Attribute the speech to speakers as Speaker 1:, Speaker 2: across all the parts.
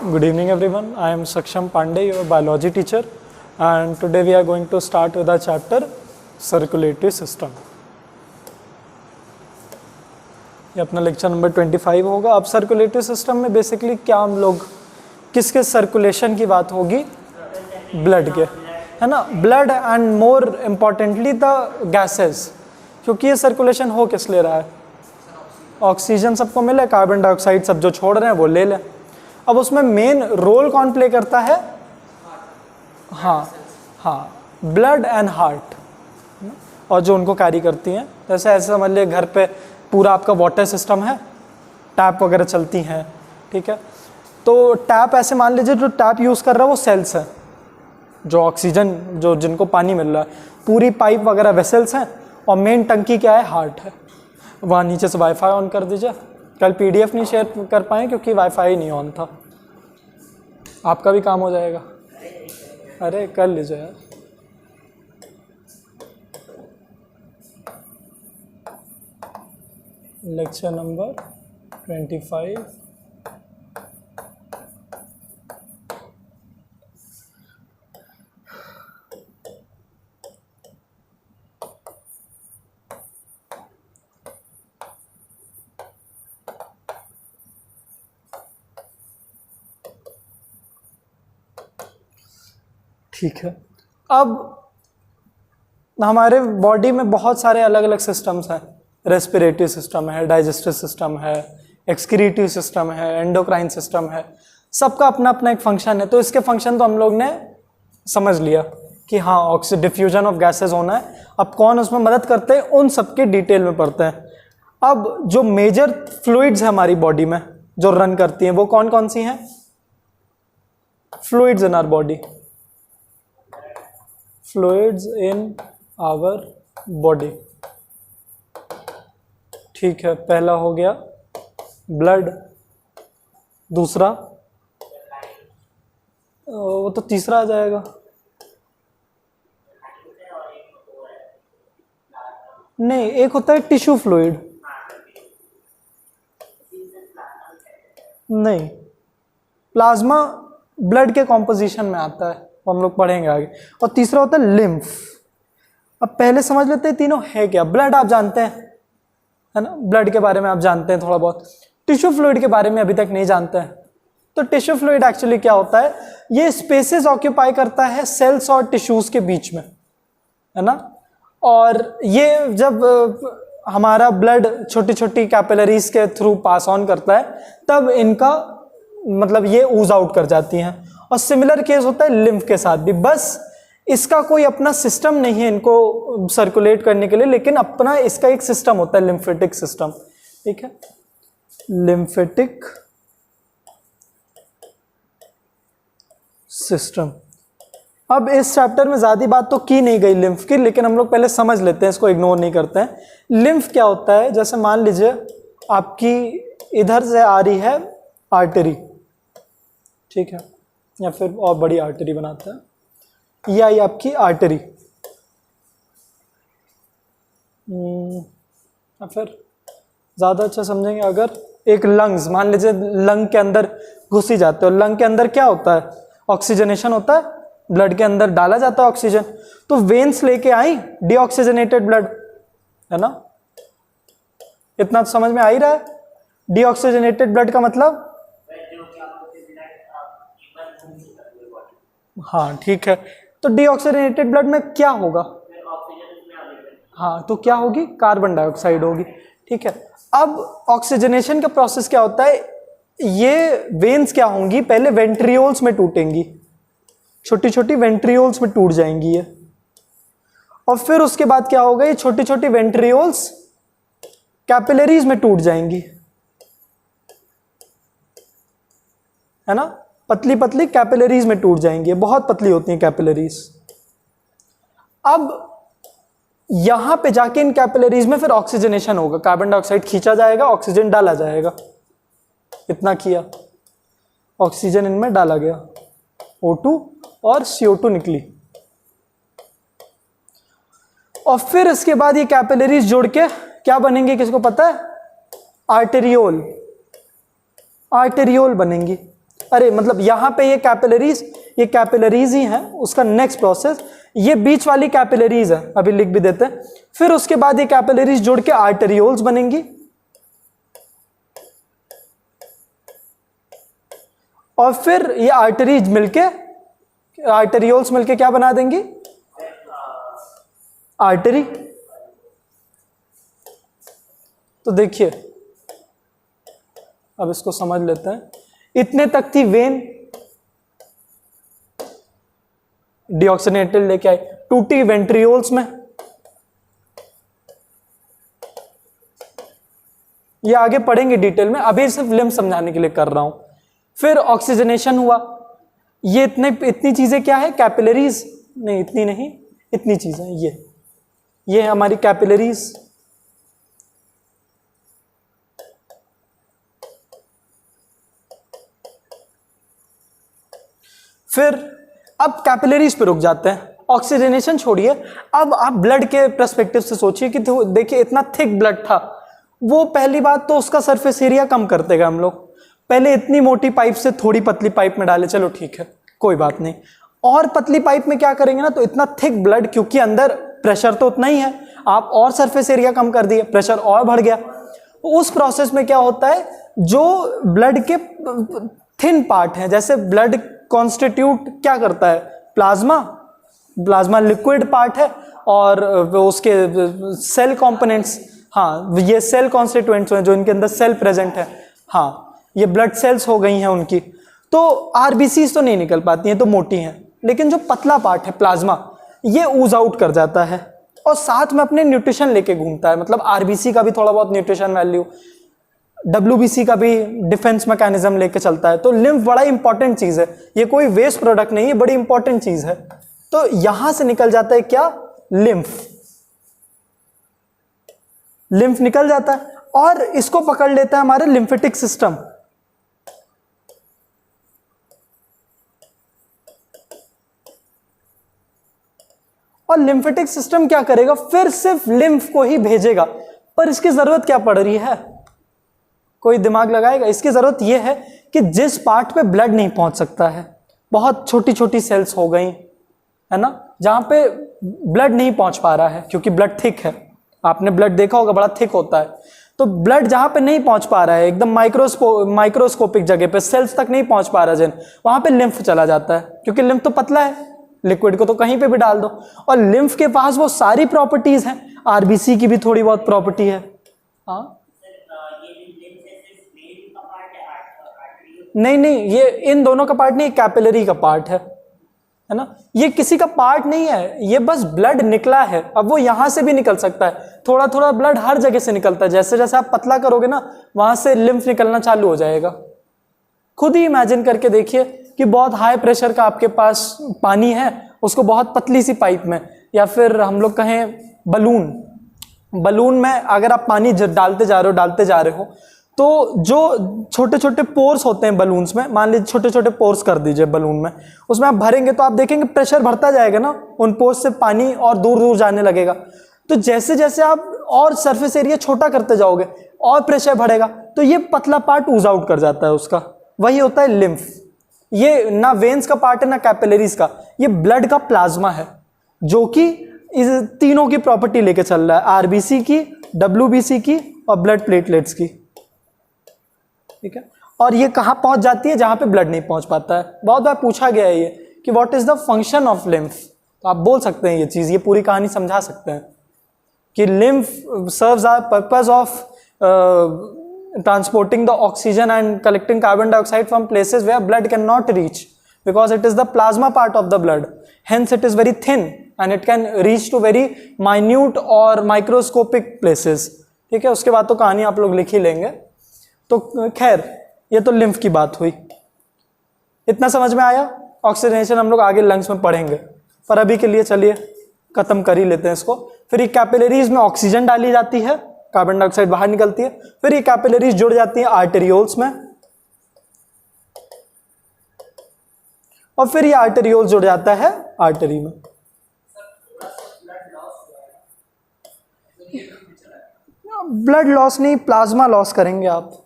Speaker 1: Good evening everyone, I am Saksham Pandey, your biology teacher, and today we are going to start with our chapter circulatory system. ये अपना lecture number 25 होगा। अब circulatory system में basically क्या हम लोग किसके सर्कुलेशन की बात होगी? ब्लड के, है ना। Blood and more importantly the gases, क्योंकि ये सर्कुलेशन हो किस ले रहा है? ऑक्सीजन सबको मिले, कार्बन डाइऑक्साइड सब जो छोड़ रहे हैं वो ले लें। अब उसमें मेन रोल कौन प्ले करता है? हाँ, ब्लड एंड हार्ट, और जो उनको कैरी करती हैं। जैसे ऐसे समझ लिए घर पे पूरा आपका वाटर सिस्टम है, टैप वगैरह चलती हैं, ठीक है। तो टैप ऐसे मान लीजिए जो टैप यूज़ कर रहा है वो सेल्स हैं, जो ऑक्सीजन जो जिनको पानी मिल रहा है, पूरी पाइप वगैरह वेसल्स हैं, और मेन टंकी क्या है? हार्ट है। वहाँ नीचे से वाईफाई ऑन कर दीजिए। कल पीडीएफ नहीं शेयर कर पाए क्योंकि वाईफाई नहीं ऑन था। आपका भी काम हो जाएगा। अरे कर लीजिए यार। Lecture number 25। ठीक है। अब हमारे बॉडी में बहुत सारे अलग अलग सिस्टम्स हैं। रेस्पिरेटरी सिस्टम है, डाइजेस्टिव सिस्टम है, एक्सक्रीटिव सिस्टम है, एंडोक्राइन सिस्टम है। सबका अपना अपना एक फंक्शन है। तो इसके फंक्शन तो हम लोग ने समझ लिया कि हाँ ऑक्सीजन डिफ्यूजन ऑफ गैसेज होना है। अब कौन उसमें मदद करते हैं उन सबके डिटेल में पढ़ते हैं। अब जो मेजर फ्लूइड्स है हमारी बॉडी में जो रन करती हैं वो कौन कौन सी हैं? Fluids in our body, fluids in our body, ठीक है। पहला हो गया ब्लड, दूसरा वो तो तीसरा आ जाएगा। नहीं, एक होता है टिश्यू फ्लूइड। नहीं, प्लाज्मा ब्लड के कॉम्पोजिशन में आता है, वो हम लोग पढ़ेंगे आगे। और तीसरा होता है लिम्फ। अब पहले समझ लेते हैं तीनों है क्या। ब्लड आप जानते हैं, है ना, ब्लड के बारे में आप जानते हैं थोड़ा बहुत। टिश्यू फ्लूइड के बारे में अभी तक नहीं जानते हैं। तो टिश्यू फ्लूइड एक्चुअली क्या होता है? ये स्पेसेस ऑक्यूपाई करता है सेल्स और टिश्यूज के बीच में, है ना। और ये जब हमारा ब्लड छोटी छोटी कैपिलरीज के थ्रू पास ऑन करता है तब इनका मतलब ये ऊज आउट कर जाती हैं। और सिमिलर केस होता है लिम्फ के साथ भी। बस इसका कोई अपना सिस्टम नहीं है इनको सर्कुलेट करने के लिए, लेकिन अपना इसका एक सिस्टम होता है, लिम्फेटिक सिस्टम, ठीक है। Lymphatic system. अब इस चैप्टर में ज्यादा बात तो की नहीं गई लिम्फ की, लेकिन हम लोग पहले समझ लेते हैं, इसको इग्नोर नहीं करते हैं। लिम्फ क्या होता है? जैसे मान लीजिए आपकी इधर से आ रही है आर्टरी, ठीक है, या फिर और बड़ी आर्टरी बनाते हैं, ये आई आपकी आर्टरी। या फिर ज़्यादा अच्छा समझेंगे अगर एक लंग्स, मान लीजिए लंग के अंदर घुसी जाते हो। लंग के अंदर क्या होता है? ऑक्सीजनेशन होता है, ब्लड के अंदर डाला जाता है ऑक्सीजन। तो वेन्स लेके आई डीऑक्सीजनेटेड ब्लड, है ना। इतना तो समझ में आ ही रहा है। डीऑक्सीजनेटेड ब्लड का मतलब, हाँ ठीक है। तो डीऑक्सीजनेटेड ब्लड में क्या होगा? हाँ, तो क्या होगी? कार्बन डाइऑक्साइड होगी, ठीक है। अब ऑक्सीजनेशन का प्रोसेस क्या होता है? ये वेन्स क्या होंगी? पहले वेंट्रियोल्स में टूटेंगी, छोटी छोटी वेंट्रियोल्स में टूट जाएंगी ये। और फिर उसके बाद क्या होगा? ये छोटी छोटी वेंट्रियोल्स कैपिलरीज में टूट जाएंगी, है ना। पतली पतली कैपिलरीज में टूट जाएंगी, बहुत पतली होती हैं कैपिलरीज। अब यहां पे जाके इन कैपिलरीज में फिर ऑक्सीजनेशन होगा, कार्बन डाइऑक्साइड खींचा जाएगा, ऑक्सीजन डाला जाएगा। इतना किया, ऑक्सीजन इनमें डाला गया, O2 और CO2 निकली। और फिर इसके बाद ये कैपिलरीज जोड़ के क्या बनेंगे? किसको पता है? आर्टेरियोल, आर्टेरियोल बनेंगी। अरे मतलब यहाँ पे ये कैपिलरीज ही है, उसका नेक्स्ट प्रोसेस ये बीच वाली कैपिलरीज है, अभी लिख भी देते हैं। फिर उसके बाद ये कैपिलरीज जुड़ के आर्टेरियोल्स बनेंगी, और फिर ये आर्टेरियोल्स मिलके क्या बना देंगी, आर्टरी। तो देखिए अब इसको समझ लेते हैं। इतने तक थी वेन, डीऑक्सीनेटेड लेके आई, टूटी वेंट्रियोल्स में, ये आगे पढ़ेंगे डिटेल में, अभी सिर्फ लिम्फ समझाने के लिए कर रहा हूं। फिर ऑक्सीजनेशन हुआ, ये इतनी चीजें क्या है, कैपिलरीज, नहीं इतनी नहीं, इतनी चीजें, ये है हमारी कैपिलरीज। फिर अब कैपिलरीज पे रुक जाते हैं, ऑक्सीजनेशन छोड़िए, अब आप ब्लड के पर्सपेक्टिव से सोचिए कि देखिए इतना थिक ब्लड था, वो पहली बात तो उसका सरफेस एरिया कम कर देगा हम लोग, पहले इतनी मोटी पाइप से थोड़ी पतली पाइप में डाले, चलो ठीक है कोई बात नहीं, और पतली पाइप में क्या करेंगे ना, तो इतना थिक ब्लड, क्योंकि अंदर प्रेशर तो उतना ही है, आप और सरफेस एरिया कम कर दिए, प्रेशर और बढ़ गया। उस प्रोसेस में क्या होता है, जो ब्लड के थिन पार्ट हैं, जैसे ब्लड कॉन्स्टिट्यूट क्या करता है, प्लाज्मा लिक्विड पार्ट है, और उसके सेल कंपोनेंट्स, हाँ ये सेल कॉन्स्टिट्यूएंट्स हैं जो इनके अंदर सेल प्रेजेंट है, हाँ ये ब्लड सेल्स हो गई हैं उनकी, तो आरबीसीज तो नहीं निकल पाती हैं, तो मोटी हैं, लेकिन जो पतला पार्ट है प्लाज्मा, ये ऊज आउट कर जाता है और साथ में अपने न्यूट्रिशन लेके घूमता है, मतलब आरबीसी का भी थोड़ा बहुत न्यूट्रिशन वैल्यू, डब्ल्यूबीसी का भी डिफेंस मैकेनिज्म लेके चलता है। तो लिम्फ बड़ा इंपॉर्टेंट चीज है, ये कोई वेस्ट प्रोडक्ट नहीं है, बड़ी इंपॉर्टेंट चीज है। तो यहां से निकल जाता है क्या, लिम्फ निकल जाता है, और इसको पकड़ लेता है हमारे लिम्फेटिक सिस्टम। और लिम्फेटिक सिस्टम क्या करेगा, फिर सिर्फ लिम्फ को ही भेजेगा। पर इसकी जरूरत क्या पड़ रही है, कोई दिमाग लगाएगा? इसकी जरूरत यह है कि जिस पार्ट पे ब्लड नहीं पहुंच सकता है, बहुत छोटी छोटी सेल्स हो गई है ना, जहां पे ब्लड नहीं पहुंच पा रहा है, क्योंकि ब्लड थिक है, आपने ब्लड देखा होगा बड़ा थिक होता है, तो ब्लड जहां पे नहीं पहुंच पा रहा है, एकदम माइक्रोस्कोपिक जगह पे, सेल्स तक नहीं पहुंच पा रहा है, वहां पे लिम्फ चला जाता है, क्योंकि लिम्फ तो पतला है, लिक्विड को तो कहीं पे भी डाल दो, और लिम्फ के पास वो सारी प्रॉपर्टीज हैं, आरबीसी की भी थोड़ी बहुत प्रॉपर्टी है। हाँ नहीं, ये इन दोनों का पार्ट नहीं, कैपिलरी का पार्ट है ना, ये किसी का पार्ट नहीं है, ये बस ब्लड निकला है। अब वो यहां से भी निकल सकता है, थोड़ा थोड़ा ब्लड हर जगह से निकलता है, जैसे जैसे आप पतला करोगे ना, वहां से लिम्फ निकलना चालू हो जाएगा। खुद ही इमेजिन करके देखिए कि बहुत हाई प्रेशर का आपके पास पानी है, उसको बहुत पतली सी पाइप में, या फिर हम लोग कहें बलून में अगर आप पानी डालते जा रहे हो, तो जो छोटे छोटे पोर्स होते हैं बलून्स में, मान लीजिए छोटे छोटे पोर्स कर दीजिए बलून में, उसमें आप भरेंगे तो आप देखेंगे प्रेशर बढ़ता जाएगा ना, उन पोर्स से पानी और दूर दूर जाने लगेगा। तो जैसे जैसे आप और सरफेस एरिया छोटा करते जाओगे और प्रेशर बढ़ेगा, तो ये पतला पार्ट ऊज आउट कर जाता है उसका, वही होता है लिम्फ। ये ना वेन्स का पार्ट है ना कैपिलरीज का, ये ब्लड का प्लाज्मा है, जो कि इस तीनों की प्रॉपर्टी लेके चल रहा है, आरबीसी की, डब्ल्यूबीसी की और ब्लड प्लेटलेट्स की, ठीक है। और ये कहाँ पहुंच जाती है, जहां पे ब्लड नहीं पहुंच पाता है। बहुत बार पूछा गया है ये कि what is the function of lymph, तो आप बोल सकते हैं ये चीज, ये पूरी कहानी समझा सकते हैं कि lymph serves our purpose of transporting the oxygen and collecting carbon dioxide from places where blood cannot reach, because it is the plasma part of the blood, hence it is very thin and it can reach to very minute or microscopic places, ठीक है। उसके बाद तो कहानी आप लोग लिख ही लेंगे। तो खैर ये तो लिम्फ की बात हुई, इतना समझ में आया। ऑक्सीजनेशन हम लोग आगे लंग्स में पढ़ेंगे, पर अभी के लिए चलिए खत्म कर ही लेते हैं इसको। फिर ये कैपिलरीज में ऑक्सीजन डाली जाती है, कार्बन डाइऑक्साइड बाहर निकलती है, फिर ये कैपिलरीज जुड़ जाती है आर्टेरियोल्स में, और फिर ये आर्टेरियोल जुड़ जाता है आर्टरी में। ब्लड लॉस नहीं, प्लाज्मा लॉस करेंगे आप।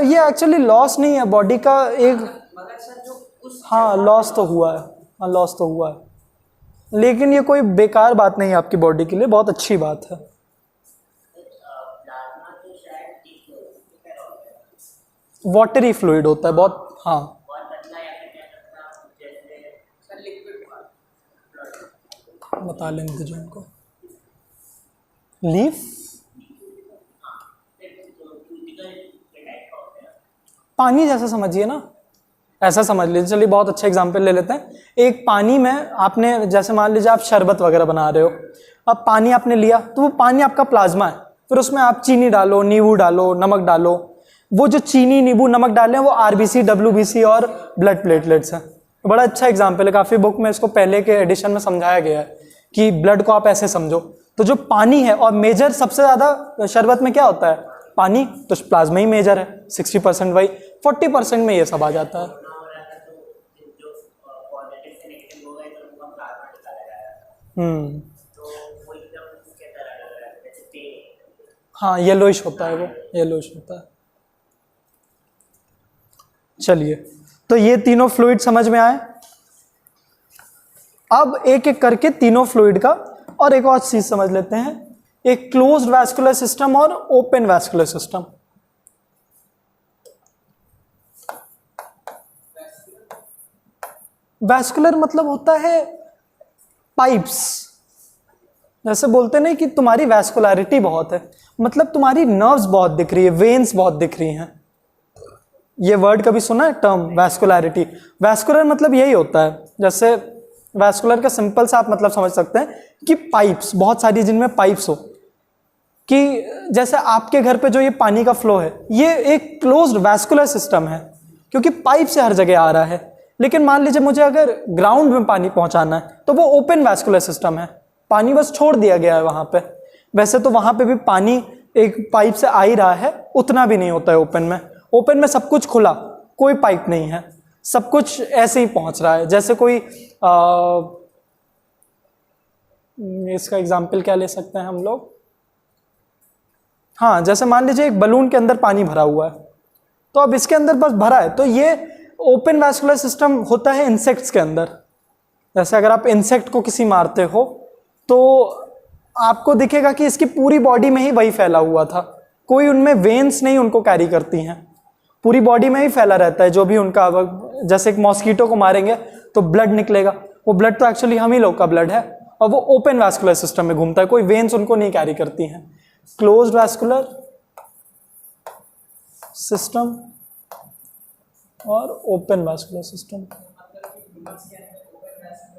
Speaker 1: ये एक्चुअली लॉस नहीं है बॉडी का एक,
Speaker 2: मगर सर जो उस
Speaker 1: हाँ लॉस तो हुआ है, हाँ लॉस तो हुआ है, लेकिन ये कोई बेकार बात नहीं है आपकी बॉडी के लिए, बहुत अच्छी बात है।
Speaker 2: प्लाज्मा तो शायद ठीक होता है,
Speaker 1: वाटरी फ्लूइड होता है बहुत, हाँ
Speaker 2: बहुत पतला या फिर क्या करता है जैसे सर लिक्विड
Speaker 1: बता लेंगे मुझे उनको। लीफ पानी जैसा समझिए ना, ऐसा समझ लीजिए। चलिए बहुत अच्छा एग्जांपल ले लेते हैं। एक पानी में आपने, जैसे मान लीजिए आप शरबत वगैरह बना रहे हो, अब पानी आपने लिया तो वो पानी आपका प्लाज्मा है, फिर उसमें आप चीनी डालो, नींबू डालो, नमक डालो, वो जो चीनी नींबू नमक डाले हैं वो आरबीसी, डब्ल्यूबीसी और ब्लड प्लेटलेट्स हैं। बड़ा अच्छा एग्जाम्पल है, काफ़ी बुक में इसको पहले के एडिशन में समझाया गया है कि ब्लड को आप ऐसे समझो। तो जो पानी है, और मेजर सबसे ज़्यादा शरबत में क्या होता है, पानी, तो प्लाज्मा ही मेजर है 60%, वही 40% में ये सब आ जाता है। हाँ येलोइश होता है, वो येलोइश होता है। चलिए, तो ये तीनों फ्लूइड समझ में आए। अब एक एक करके तीनों फ्लूइड का और एक और चीज समझ लेते हैं, एक क्लोज्ड वैस्कुलर सिस्टम और ओपन वैस्कुलर सिस्टम। वैस्कुलर मतलब होता है पाइप्स, जैसे बोलते नहीं कि तुम्हारी वैस्कुलरिटी बहुत है, मतलब तुम्हारी नर्व्स बहुत दिख रही है, वेन्स बहुत दिख रही हैं। ये वर्ड कभी सुना है टर्म वैस्कुलरिटी? वैस्कुलर मतलब यही होता है, जैसे वैस्कुलर का सिंपल सा आप मतलब समझ सकते हैं कि पाइप्स, बहुत सारी जिनमें पाइप्स हो, कि जैसे आपके घर पे जो ये पानी का फ्लो है, ये एक क्लोज्ड वैस्कुलर सिस्टम है क्योंकि पाइप से हर जगह आ रहा है। लेकिन मान लीजिए मुझे अगर ग्राउंड में पानी पहुंचाना है तो वो ओपन वैस्कुलर सिस्टम है, पानी बस छोड़ दिया गया है वहां पे। वैसे तो वहां पे भी पानी एक पाइप से आ ही रहा है, उतना भी नहीं होता है ओपन में। ओपन में सब कुछ खुला, कोई पाइप नहीं है, सब कुछ ऐसे ही पहुंच रहा है। जैसे कोई इसका एग्जाम्पल क्या ले सकते हैं हम लोग, हाँ जैसे मान लीजिए एक बलून के अंदर पानी भरा हुआ है, तो अब इसके अंदर बस भरा है, तो ये ओपन वैस्कुलर सिस्टम होता है इंसेक्ट्स के अंदर। जैसे अगर आप इंसेक्ट को किसी मारते हो तो आपको दिखेगा कि इसकी पूरी बॉडी में ही वही फैला हुआ था, कोई उनमें वेन्स नहीं उनको कैरी करती हैं, पूरी बॉडी में ही फैला रहता है जो भी उनका। जैसे एक मॉस्किटो को मारेंगे तो ब्लड निकलेगा, वो ब्लड तो एक्चुअली हम ही लोग का ब्लड है, और वो ओपन वैस्कुलर सिस्टम में घूमता है, कोई वेन्स उनको नहीं कैरी करती हैं। क्लोज्ड वैस्कुलर सिस्टम और ओपन वैस्कुलर सिस्टम,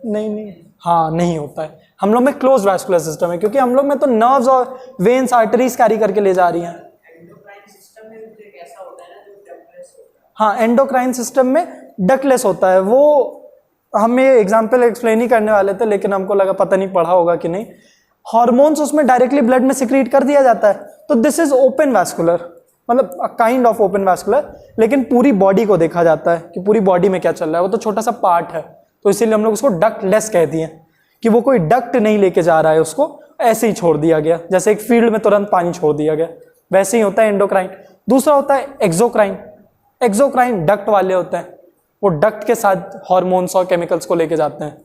Speaker 1: नहीं, हाँ नहीं होता है। हम लोग में क्लोज वैस्कुलर सिस्टम है क्योंकि हम लोग में तो नर्व्स और वेन्स आर्टरीज कैरी करके ले जा रही हैं। हाँ एंडोक्राइन सिस्टम में डक्टलेस होता है, वो हम ये एग्जाम्पल एक्सप्लेन ही करने वाले थे लेकिन हमको लगा पता नहीं पढ़ा होगा कि नहीं। हॉर्मोन्स उसमें डायरेक्टली ब्लड में सिक्रीट कर दिया जाता है, तो दिस इज ओपन वैस्कुलर, मतलब काइंड ऑफ ओपन वैस्कुलर, लेकिन पूरी बॉडी को देखा जाता है कि पूरी बॉडी में क्या चल रहा है। वो तो छोटा सा पार्ट है, तो इसीलिए हम लोग उसको डक्टलेस कहती हैं कि वो कोई डक्ट नहीं लेके जा रहा है, उसको ऐसे ही छोड़ दिया गया, जैसे एक फील्ड में तुरंत पानी छोड़ दिया गया, वैसे ही होता है एंडोक्राइन। दूसरा होता है एक्सोक्राइन, एक्सोक्राइन डक्ट वाले होते हैं, वो डक्ट के साथ हॉर्मोन्स और केमिकल्स को लेके जाते हैं।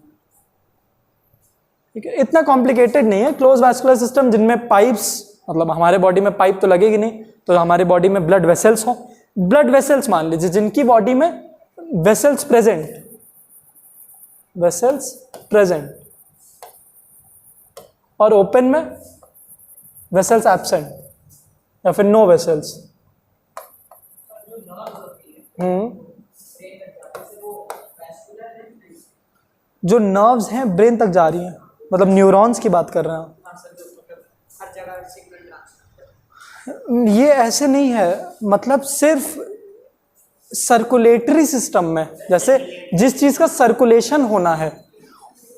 Speaker 1: ठीक है, इतना कॉम्प्लिकेटेड नहीं है क्लोज वैस्कुलर सिस्टम, जिनमें पाइप्स, मतलब हमारे बॉडी में पाइप तो लगेगी नहीं, तो हमारे बॉडी में ब्लड वेसल्स हो, ब्लड वेसल्स मान लीजिए जिनकी बॉडी में वेसल्स प्रेजेंट, वेसल्स प्रेजेंट, और ओपन में वेसल्स एब्सेंट या फिर नो वेसल्स। जो नर्व्स हैं ब्रेन तक जा रही हैं, मतलब न्यूरॉन्स की बात कर रहे हैं। ये ऐसे नहीं है, मतलब सिर्फ सर्कुलेटरी सिस्टम में, जैसे जिस चीज का सर्कुलेशन होना है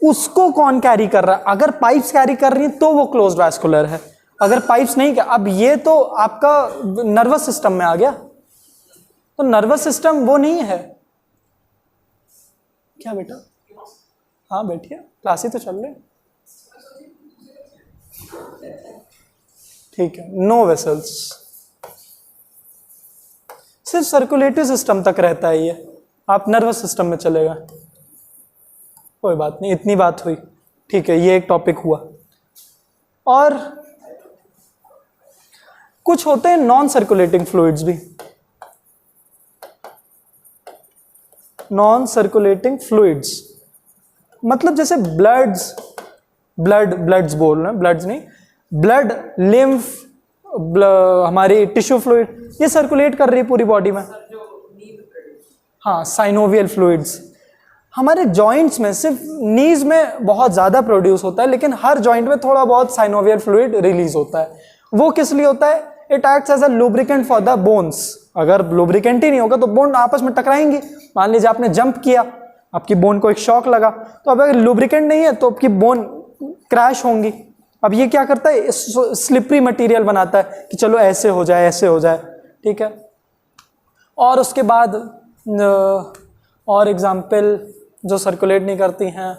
Speaker 1: उसको कौन कैरी कर रहा है। अगर पाइप्स कैरी कर रही हैं तो वो क्लोज्ड वैस्कुलर है, अगर पाइप्स नहीं, अब ये तो आपका नर्वस सिस्टम में आ गया, तो नर्वस सिस्टम वो नहीं है। क्या बेटा? हाँ बैठिए, क्लास ही तो चल रही। ठीक है, नो वेसल्स। सिर्फ सर्कुलेटरी सिस्टम तक रहता है ये, आप नर्वस सिस्टम में चलेगा। कोई बात नहीं, इतनी बात हुई, ठीक है, ये एक टॉपिक हुआ। और कुछ होते हैं नॉन सर्कुलेटिंग फ्लूइड्स भी। नॉन सर्कुलेटिंग फ्लूइड्स मतलब जैसे ब्लड्स बोल रहे हैं, ब्लड्स नहीं, ब्लड, लिम्फ, हमारी टिश्यू फ्लूइड, ये सर्कुलेट कर रही है पूरी बॉडी में। हाँ, साइनोवियल फ्लूइड्स हमारे जॉइंट्स में, सिर्फ नीज में बहुत ज़्यादा प्रोड्यूस होता है, लेकिन हर जॉइंट में थोड़ा बहुत साइनोवियल फ्लूइड रिलीज होता है। वो किस लिए होता है? It acts as a lubricant for the bones. अगर लुब्रिकेंट ही नहीं होगा तो बोन आपस में टकराएंगी। मान लीजिए आपने जंप किया, आपकी बोन को एक शॉक लगा, तो अब अगर लुब्रिकेंट नहीं है तो आपकी बोन क्रैश होंगी। अब ये क्या करता है? स्लिपरी मटेरियल बनाता है कि चलो ऐसे हो जाए, ऐसे हो जाए, ठीक है। और उसके बाद और एग्जाम्पल जो सर्कुलेट नहीं करती हैं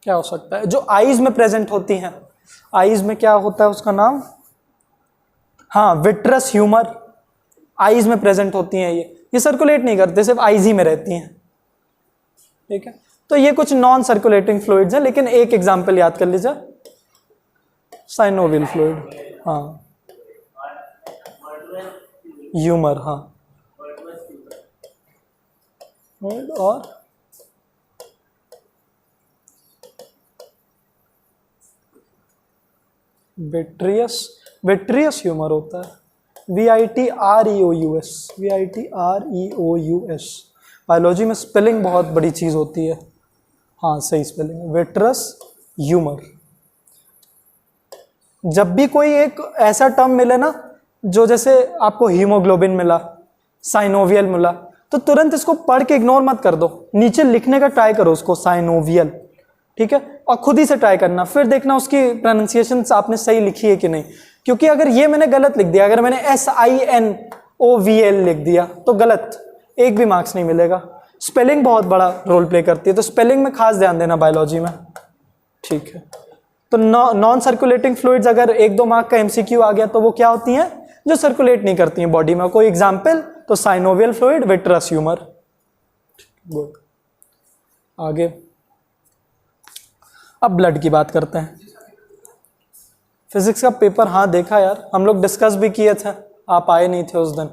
Speaker 1: क्या हो सकता है? जो आईज में प्रेजेंट होती हैं, आईज में क्या होता है उसका नाम? हाँ, विट्रस ह्यूमर, आईज में प्रेजेंट होती हैं। ये सर्कुलेट नहीं करते, सिर्फ आईज ही में रहती हैं, ठीक है। तो ये कुछ नॉन सर्कुलेटिंग फ्लूइड्स हैं, लेकिन एक एग्जांपल याद कर लीजिए, साइनोवियल फ्लूइड, हाँ, ह्यूमर, हाँ, और विट्रियस ह्यूमर होता है, VITREOUS, VITREOUS। बायोलॉजी में स्पेलिंग बहुत बड़ी चीज होती है। हाँ, सही स्पेलिंग, विट्रस ह्यूमर। जब भी कोई एक ऐसा टर्म मिले ना, जो जैसे आपको हीमोग्लोबिन मिला, साइनोवियल मिला, तो तुरंत इसको पढ़ के इग्नोर मत कर दो, नीचे लिखने का ट्राई करो उसको, साइनोवियल, ठीक है, और खुद ही से ट्राई करना, फिर देखना उसकी प्रोनाउंसिएशन आपने सही लिखी है कि नहीं। क्योंकि अगर ये मैंने गलत लिख दिया, अगर मैंने SINOVL लिख दिया तो गलत, एक भी मार्क्स नहीं मिलेगा। स्पेलिंग बहुत बड़ा रोल प्ले करती है, तो स्पेलिंग में खास ध्यान देना बायोलॉजी में, ठीक है। तो नॉन सर्कुलेटिंग फ्लूइड्स अगर 1-2 मार्क का MCQ आ गया तो वो क्या होती हैं? जो सर्कुलेट नहीं करती हैं बॉडी में। कोई एग्जाम्पल? तो synovial fluid, vitreous humour. Good, आगे अब ब्लड की बात करते हैं। फिजिक्स का पेपर, हाँ देखा यार, हम लोग डिस्कस भी किए थे, आप आए नहीं थे उस दिन।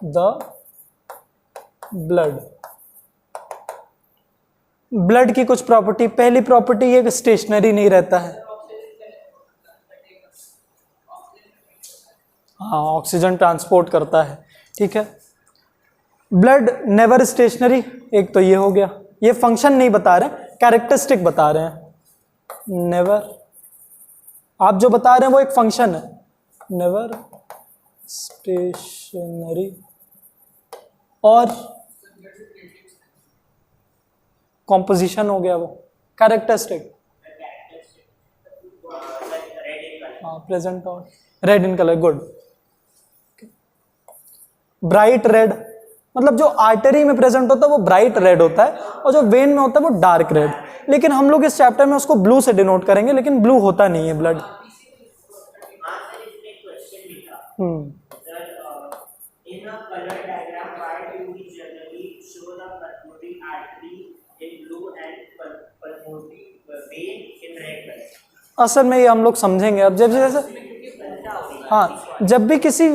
Speaker 1: द ब्लड की कुछ प्रॉपर्टी। पहली प्रॉपर्टी ये स्टेशनरी नहीं रहता है, हाँ, ऑक्सीजन ट्रांसपोर्ट करता है, ठीक है। ब्लड नेवर स्टेशनरी, एक तो ये हो गया। ये फंक्शन नहीं बता रहे, कैरेक्टरिस्टिक बता रहे हैं। नेवर, आप जो बता रहे हैं वो एक फंक्शन है, नेवर स्टेशनरी। और कॉम्पोजिशन हो गया वो, कैरेक्टरिस्टिक, हाँ, प्रेजेंट और red in colour, good. Bright red, मतलब जो आर्टरी में प्रेजेंट होता है वो ब्राइट रेड होता है, और जो वेन में होता है वो डार्क रेड। लेकिन हम लोग इस चैप्टर में उसको ब्लू से डिनोट करेंगे, लेकिन ब्लू होता नहीं है ब्लड। असल में ये हम लोग समझेंगे अब, जब जैसे, हाँ, जब भी किसी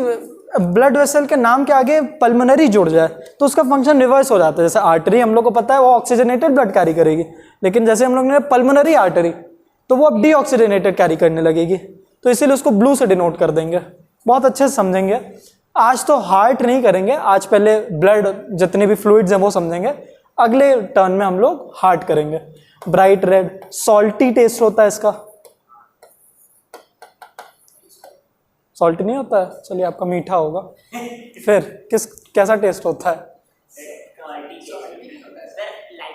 Speaker 1: ब्लड वेसल के नाम के आगे पल्मोनरी जुड़ जाए तो उसका फंक्शन रिवर्स हो जाता है। जैसे आर्टरी हम लोग को पता है वो ऑक्सीजनेटेड ब्लड कैरी करेगी, लेकिन जैसे हम लोग ने पल्मोनरी आर्टरी, तो वो अब डीऑक्सीजनेटेड कैरी करने लगेगी, तो इसीलिए उसको ब्लू से डिनोट कर देंगे। बहुत अच्छे से समझेंगे। आज तो हार्ट नहीं करेंगे, आज पहले ब्लड जितने भी फ्लूइड्स हैं वो समझेंगे, अगले टर्न में हम लोग हार्ट करेंगे। ब्राइट रेड, सॉल्टी टेस्ट होता है इसका, सॉल्टी नहीं होता है, चलिए आपका मीठा होगा। फिर कैसा टेस्ट होता है?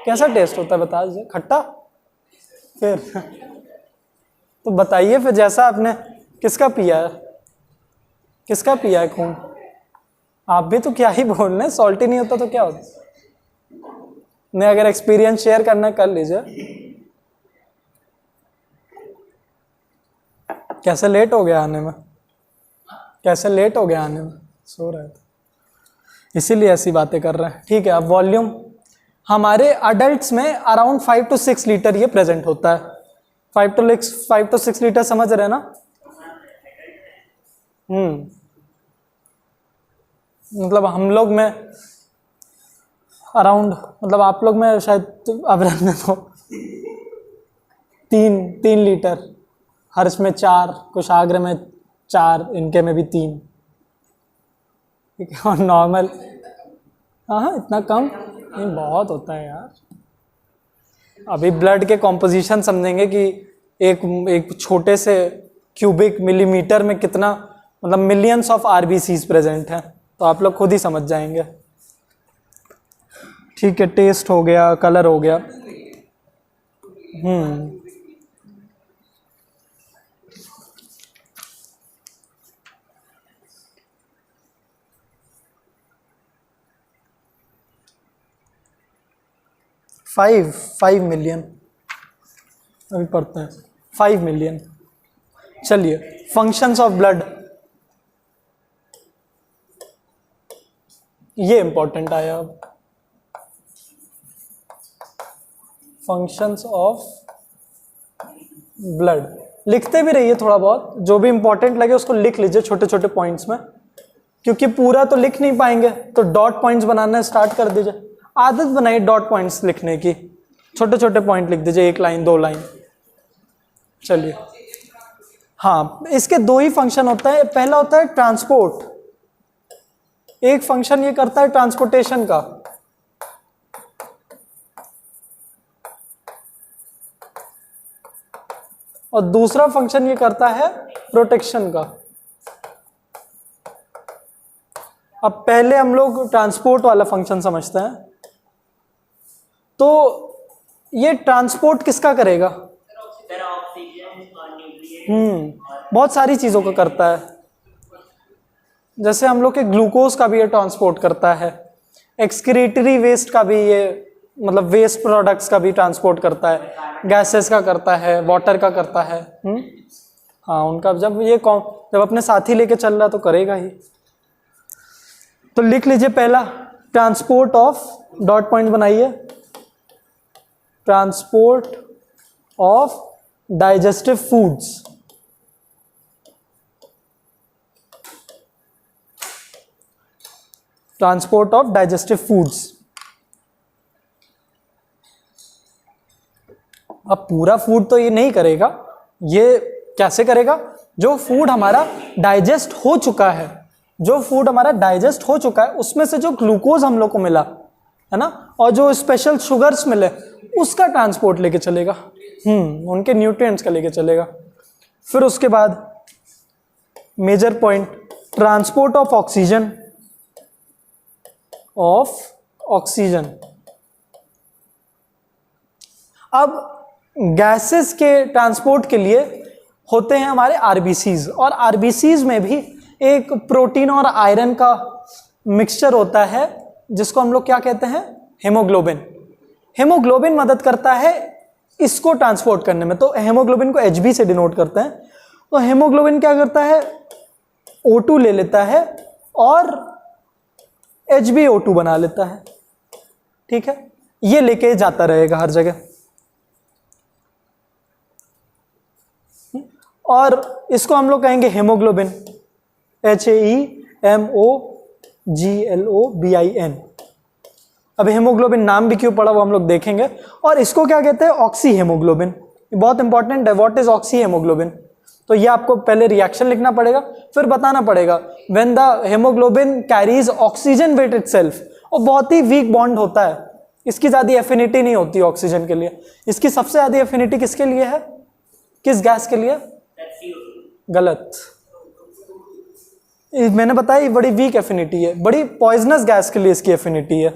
Speaker 1: कैसा टेस्ट होता है बता दीजिए, खट्टा? फिर तो बताइए फिर, जैसा आपने किसका पिया है, किसका पिया है खून? आप भी तो क्या ही बोल रहे हैं, सॉल्टी नहीं होता तो क्या होता? नहीं, अगर एक्सपीरियंस शेयर करना कर लीजिए। कैसे लेट हो गया आने में? कैसे लेट हो गया आने में? सो रहा था इसीलिए ऐसी बातें कर रहे हैं। ठीक है, अब वॉल्यूम हमारे अडल्ट्स में अराउंड 5 to 6 लीटर ये प्रेजेंट होता है। 5 to 6 लीटर समझ रहे हैं ना? मतलब हम लोग में अराउंड, मतलब आप लोग में शायद अवरेज में तो 3 लीटर, हर्ष में 4, कुशाग्र में 4, इनके में भी 3। ठीक है, और नॉर्मल, हाँ इतना कम नहीं, बहुत होता है यार। अभी ब्लड के कॉम्पोजिशन समझेंगे कि एक छोटे से क्यूबिक मिलीमीटर में कितना, मतलब मिलियंस ऑफ आरबीसीज प्रेजेंट हैं, तो आप लोग खुद ही समझ जाएंगे। ठीक है, टेस्ट हो गया, कलर हो गया। 5 मिलियन अभी पढ़ते हैं। 5 मिलियन। चलिए, फंक्शंस ऑफ ब्लड, ये इंपॉर्टेंट आया अब। फंक्शंस ऑफ ब्लड लिखते भी रहिए थोड़ा बहुत, जो भी इंपॉर्टेंट लगे उसको लिख लीजिए छोटे छोटे पॉइंट्स में, क्योंकि पूरा तो लिख नहीं पाएंगे, तो डॉट पॉइंट्स बनाना स्टार्ट कर दीजिए। आदत बनाइए डॉट पॉइंट्स लिखने की, छोटे छोटे पॉइंट लिख दीजिए, 1 लाइन 2 लाइन। चलिए, हाँ इसके 2 ही फंक्शन होता है। पहला होता है ट्रांसपोर्ट, एक फंक्शन ये करता है ट्रांसपोर्टेशन का, और दूसरा फंक्शन ये करता है प्रोटेक्शन का। अब पहले हम लोग ट्रांसपोर्ट वाला फंक्शन समझते हैं। तो ये ट्रांसपोर्ट किसका करेगा? बहुत सारी चीजों का करता है। जैसे हम लोग के ग्लूकोज का भी ये ट्रांसपोर्ट करता है, एक्सक्रीटरी वेस्ट का भी ये, मतलब वेस्ट प्रोडक्ट्स का भी ट्रांसपोर्ट करता है, गैसेस का करता है, वाटर का करता है। हाँ, उनका जब अपने साथी लेके चल रहा तो करेगा ही। तो लिख लीजिए पहला, ट्रांसपोर्ट ऑफ, डॉट पॉइंट बनाइए, transport of digestive foods. Transport of digestive foods. अब पूरा फूड तो ये नहीं करेगा, ये कैसे करेगा? जो फूड हमारा डाइजेस्ट हो चुका है, जो फूड हमारा डाइजेस्ट हो चुका है उसमें से जो ग्लूकोज हम लोग को मिला है ना, और जो स्पेशल शुगर्स मिले, उसका ट्रांसपोर्ट लेके चलेगा, उनके न्यूट्रिएंट्स का लेके चलेगा। फिर उसके बाद major point, transport of oxygen, अब गैसेस के ट्रांसपोर्ट के लिए होते हैं हमारे आरबीसीज, और आरबीसीज में भी एक प्रोटीन और आयरन का मिक्सचर होता है, जिसको हम लोग क्या कहते हैं? हेमोग्लोबिन। हेमोग्लोबिन मदद करता है इसको ट्रांसपोर्ट करने में, तो हेमोग्लोबिन को Hb से डिनोट करते हैं। तो हेमोग्लोबिन क्या करता है? O2 ले लेता है और HbO2 बना लेता है। ठीक है, ये लेके जाता रहेगा हर जगह। और इसको हम लोग कहेंगे हेमोग्लोबिन, HAEMOGLOBIN। अब हेमोग्लोबिन नाम भी क्यों पड़ा वो हम लोग देखेंगे। और इसको क्या कहते हैं? Oxy haemoglobin. बहुत इंपॉर्टेंट है, व्हाट इज ऑक्सी हेमोग्लोबिन? तो ये आपको पहले रिएक्शन लिखना पड़ेगा, फिर बताना पड़ेगा। When the haemoglobin carries oxygen with itself, और बहुत ही वीक बॉन्ड होता है, इसकी ज्यादा एफिनिटी नहीं होती ऑक्सीजन के लिए। इसकी सबसे ज्यादा एफिनिटी किसके लिए है? किस गैस के लिए? गलत, मैंने बताया बड़ी वीक एफिनिटी है, बड़ी पॉइजनस गैस के लिए इसकी एफिनिटी है।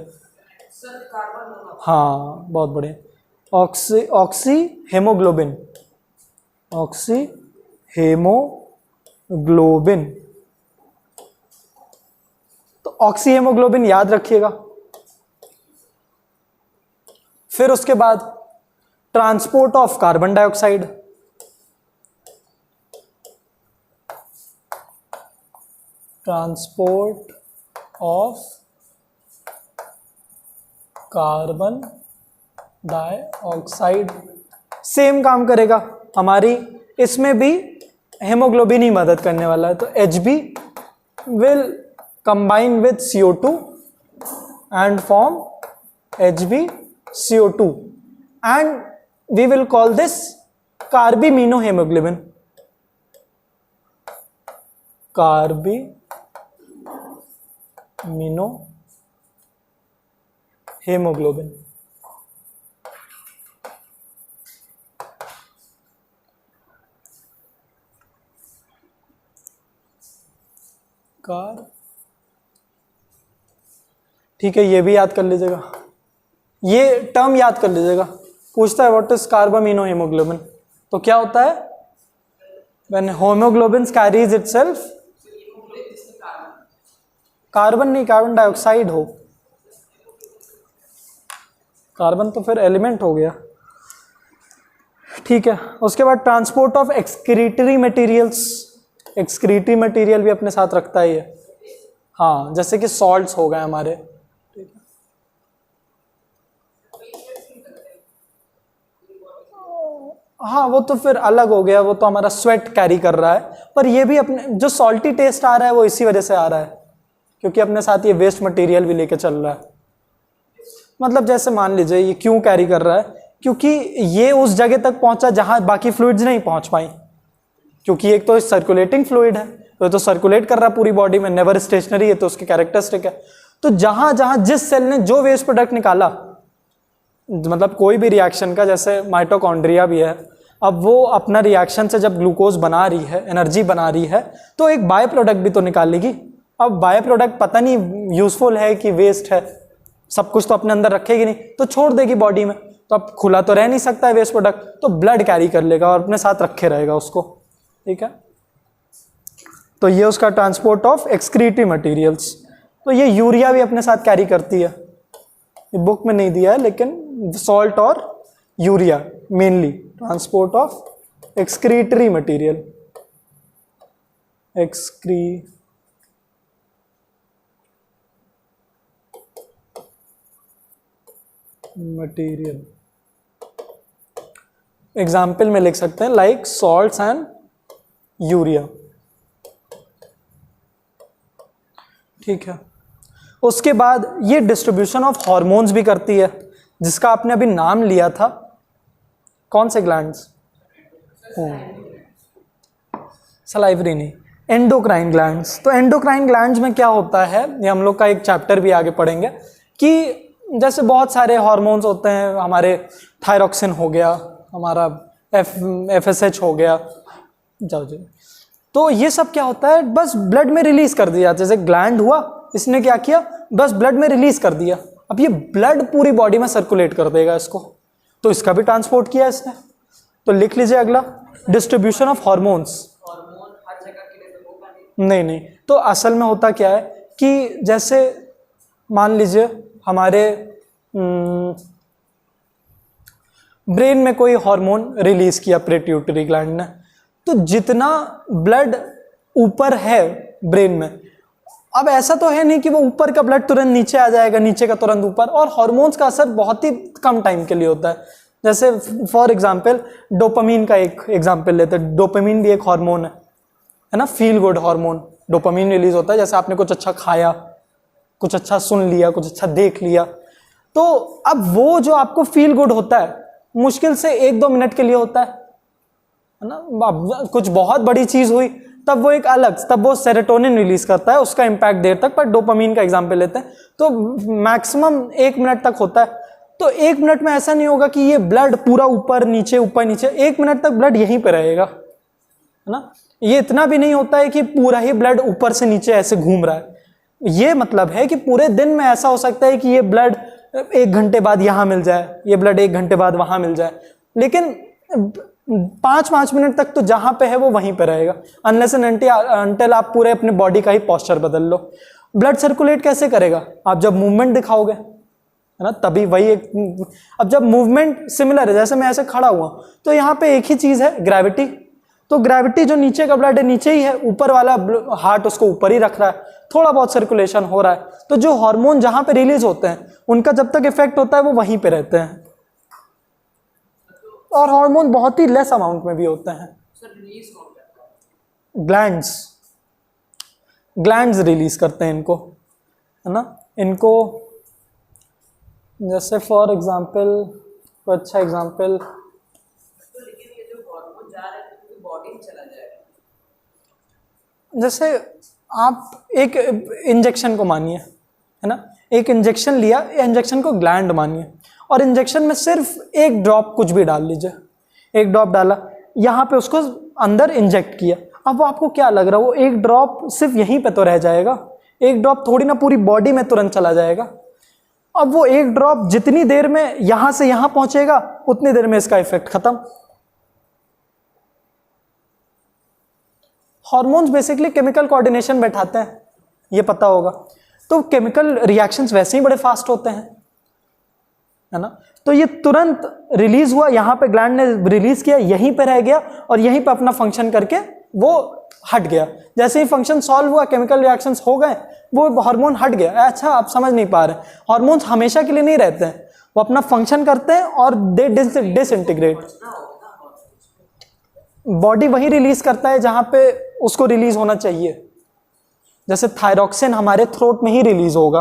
Speaker 1: हाँ, बहुत बढ़िया। Oxy haemoglobin, oxy haemoglobin. तो ऑक्सी हेमोग्लोबिन याद रखिएगा। फिर उसके बाद transport of carbon dioxide, transport of carbon dioxide same काम करेगा हमारी, इसमें भी हेमोग्लोबिन ही मदद करने वाला है। तो Hb will combine with CO2 and form HbCO2 and we will call this carbamino haemoglobin. Carbamino haemoglobin. ठीक है, ये भी याद कर लीजिएगा, ये टर्म याद कर लीजिएगा। पूछता है व्हाट इज कार्बामिनो हेमोग्लोबिन, तो क्या होता है when haemoglobin carries itself carbon नहीं, कार्बन डाइऑक्साइड हो, कार्बन तो फिर एलिमेंट हो गया। ठीक है, उसके बाद transport of excretory materials, excretory material भी अपने साथ रखता ही है। हाँ, जैसे कि सॉल्ट्स हो गए हमारे। ठीक है, हाँ वो तो फिर अलग हो गया, वो तो हमारा स्वेट कैरी कर रहा है, पर ये भी अपने जो सॉल्टी टेस्ट आ रहा है वो इसी वजह से आ रहा है क्योंकि अपने साथ ये वेस्ट मटेरियल भी लेके चल रहा है। मतलब जैसे मान लीजिए ये क्यों कैरी कर रहा है, क्योंकि ये उस जगह तक पहुंचा जहां बाकी फ्लूइड्स नहीं पहुंच पाई, क्योंकि एक तो सर्कुलेटिंग फ्लूइड है तो सर्कुलेट कर रहा है पूरी बॉडी में, नेवर स्टेशनरी है तो उसकी कैरेक्टरिस्टिक है। तो जहां जहां जिस सेल ने जो वेस्ट प्रोडक्ट निकाला, मतलब कोई भी रिएक्शन का, जैसे माइटोकॉन्ड्रिया भी है, अब वो अपना रिएक्शन से जब ग्लूकोज बना रही है, एनर्जी बना रही है, तो एक बाय प्रोडक्ट भी तो निकालेगी। अब बाय प्रोडक्ट पता नहीं यूजफुल है कि वेस्ट है, सब कुछ तो अपने अंदर रखेगी नहीं, तो छोड़ देगी बॉडी में, तो अब खुला तो रह नहीं सकता है वेस्ट प्रोडक्ट, तो ब्लड कैरी कर लेगा और अपने साथ रखे रहेगा उसको। ठीक है, तो ये उसका ट्रांसपोर्ट ऑफ एक्सक्रीटरी मटेरियल्स। तो ये यूरिया भी अपने साथ कैरी करती है, ये बुक में नहीं दिया है लेकिन सॉल्ट और urea mainly transport of excretory material, material. Example में लिख सकते हैं लाइक सॉल्ट्स एंड यूरिया। ठीक है, उसके बाद ये डिस्ट्रीब्यूशन ऑफ हार्मोन्स भी करती है, जिसका आपने अभी नाम लिया था, कौन से ग्लैंड्स? सलाइवरी नहीं, एंडोक्राइन ग्लैंड्स। तो एंडोक्राइन ग्लैंड्स में क्या होता है, ये हम लोग का एक चैप्टर भी आगे पढ़ेंगे कि जैसे बहुत सारे हार्मोन्स होते हैं, हमारे थायरॉक्सिन हो गया, हमारा FSH हो गया, जाओ। तो ये सब क्या होता है, बस ब्लड में रिलीज कर दिया, जैसे ग्लैंड हुआ, इसने क्या किया, बस ब्लड में रिलीज कर दिया। अब ये ब्लड पूरी बॉडी में सर्कुलेट कर देगा इसको, तो इसका भी ट्रांसपोर्ट किया इसने। तो लिख लीजिए अगला, डिस्ट्रीब्यूशन ऑफ हार्मोन्स।
Speaker 2: हार्मोन हर जगह के लिए तो होगा नहीं।
Speaker 1: नहीं, तो असल में होता क्या है कि जैसे मान लीजिए हमारे ब्रेन में कोई हार्मोन रिलीज किया पिट्यूटरी ग्लैंड ने, तो जितना ब्लड ऊपर है ब्रेन में, अब ऐसा तो है नहीं कि वो ऊपर का ब्लड तुरंत नीचे आ जाएगा, नीचे का तुरंत ऊपर, और हार्मोन्स का असर बहुत ही कम टाइम के लिए होता है। जैसे फॉर एग्जांपल डोपामीन का एक एग्जांपल लेते हैं, डोपामीन भी एक हार्मोन है ना, feel good hormone. Dopamine release होता है जैसे आपने कुछ अच्छा खाया, कुछ अच्छा सुन लिया, कुछ अच्छा देख लिया, तो अब वो जो आपको फील गुड होता है मुश्किल से 1-2 मिनट के लिए होता है ना। अब कुछ बहुत बड़ी चीज हुई तब वो एक अलग, तब वो सेरोटोनिन रिलीज करता है, उसका इंपैक्ट देर तक। पर डोपामीन का एग्जांपल लेते हैं तो मैक्सिमम 1 मिनट तक होता है। तो 1 मिनट में ऐसा नहीं होगा कि ये ब्लड पूरा ऊपर नीचे ऊपर नीचे, 1 मिनट तक ब्लड यहीं पे रहेगा, है ना। ये इतना भी नहीं होता है कि पूरा ही ब्लड ऊपर से नीचे ऐसे घूम रहा है। ये मतलब है कि पूरे दिन में ऐसा हो सकता है कि ये ब्लड 1 घंटे बाद यहां मिल जाए, ये ब्लड 1 घंटे बाद वहां मिल जाए, लेकिन 5-5 मिनट तक तो जहां पे है वो वहीं पे रहेगा, अनलेस एंड अनटिल आप पूरे अपने बॉडी का ही पोस्चर बदल लो। ब्लड सर्कुलेट कैसे करेगा? आप जब मूवमेंट दिखाओगे, है ना, तभी वही अब जब मूवमेंट सिमिलर है, जैसे मैं ऐसे खड़ा हुआ तो यहाँ पे एक ही चीज है, ग्रेविटी। तो ग्रेविटी जो नीचे का ब्लड है नीचे ही है, ऊपर वाला हार्ट उसको ऊपर ही रख रहा है, थोड़ा बहुत सर्कुलेशन हो रहा है। तो जो हार्मोन जहां पे रिलीज होते हैं उनका जब तक इफेक्ट होता है वो वहीं पे रहते हैं, और हार्मोन बहुत ही लेस अमाउंट में भी होते हैं।
Speaker 2: सर रिलीज कौन करता है?
Speaker 1: ग्लैंड्स रिलीज करते हैं इनको, है ना। इनको जैसे फॉर एग्जांपल, अच्छा एग्जांपल,
Speaker 2: तो लेकिन ये जो हार्मोन जा रहा है तो पूरी बॉडी में चला जाएगा।
Speaker 1: जैसे आप एक इंजेक्शन को मानिए, है ना, एक इंजेक्शन लिया, इंजेक्शन को ग्लैंड मानिए, और इंजेक्शन में सिर्फ एक ड्रॉप कुछ भी डाल लीजिए, एक ड्रॉप डाला यहाँ पे, उसको अंदर इंजेक्ट किया। अब आपको क्या लग रहा है, वो एक ड्रॉप सिर्फ यहीं पे तो रह जाएगा, एक ड्रॉप थोड़ी ना पूरी बॉडी में तुरंत चला जाएगा। अब वो एक ड्रॉप जितनी देर में यहां से यहां पहुंचेगा उतनी देर में इसका इफेक्ट खत्म। हार्मोन्स बेसिकली केमिकल कोऑर्डिनेशन बैठाते हैं, ये पता होगा। तो केमिकल रिएक्शंस वैसे ही बड़े फास्ट होते हैं, है ना। तो ये तुरंत रिलीज हुआ, यहाँ पे ग्लैंड ने रिलीज किया, यहीं पे रह गया और यहीं पे अपना फंक्शन करके वो हट गया। जैसे ही फंक्शन सॉल्व हुआ, केमिकल रिएक्शंस हो गए, वो हार्मोन हट गया। अच्छा, आप समझ नहीं पा रहे, हार्मोन्स हमेशा के लिए नहीं रहते हैं, वो अपना फंक्शन करते हैं और दे डिसइंटीग्रेट। बॉडी वही रिलीज करता है जहां पे उसको रिलीज होना चाहिए। जैसे थायरॉक्सिन हमारे थ्रोट में ही रिलीज होगा,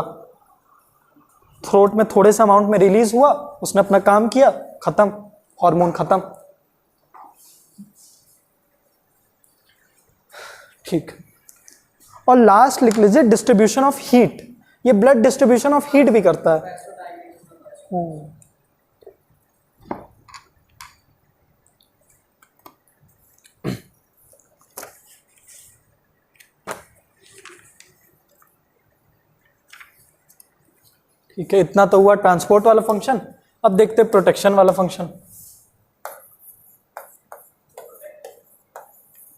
Speaker 1: थ्रोट में थोड़े से अमाउंट में रिलीज हुआ, उसने अपना काम किया, खत्म, हार्मोन खत्म। ठीक, और लास्ट लिख लीजिए डिस्ट्रीब्यूशन ऑफ हीट। ये ब्लड डिस्ट्रीब्यूशन ऑफ हीट भी करता है। ठीक है, इतना तो हुआ ट्रांसपोर्ट वाला फंक्शन। अब देखते हैं प्रोटेक्शन वाला फंक्शन।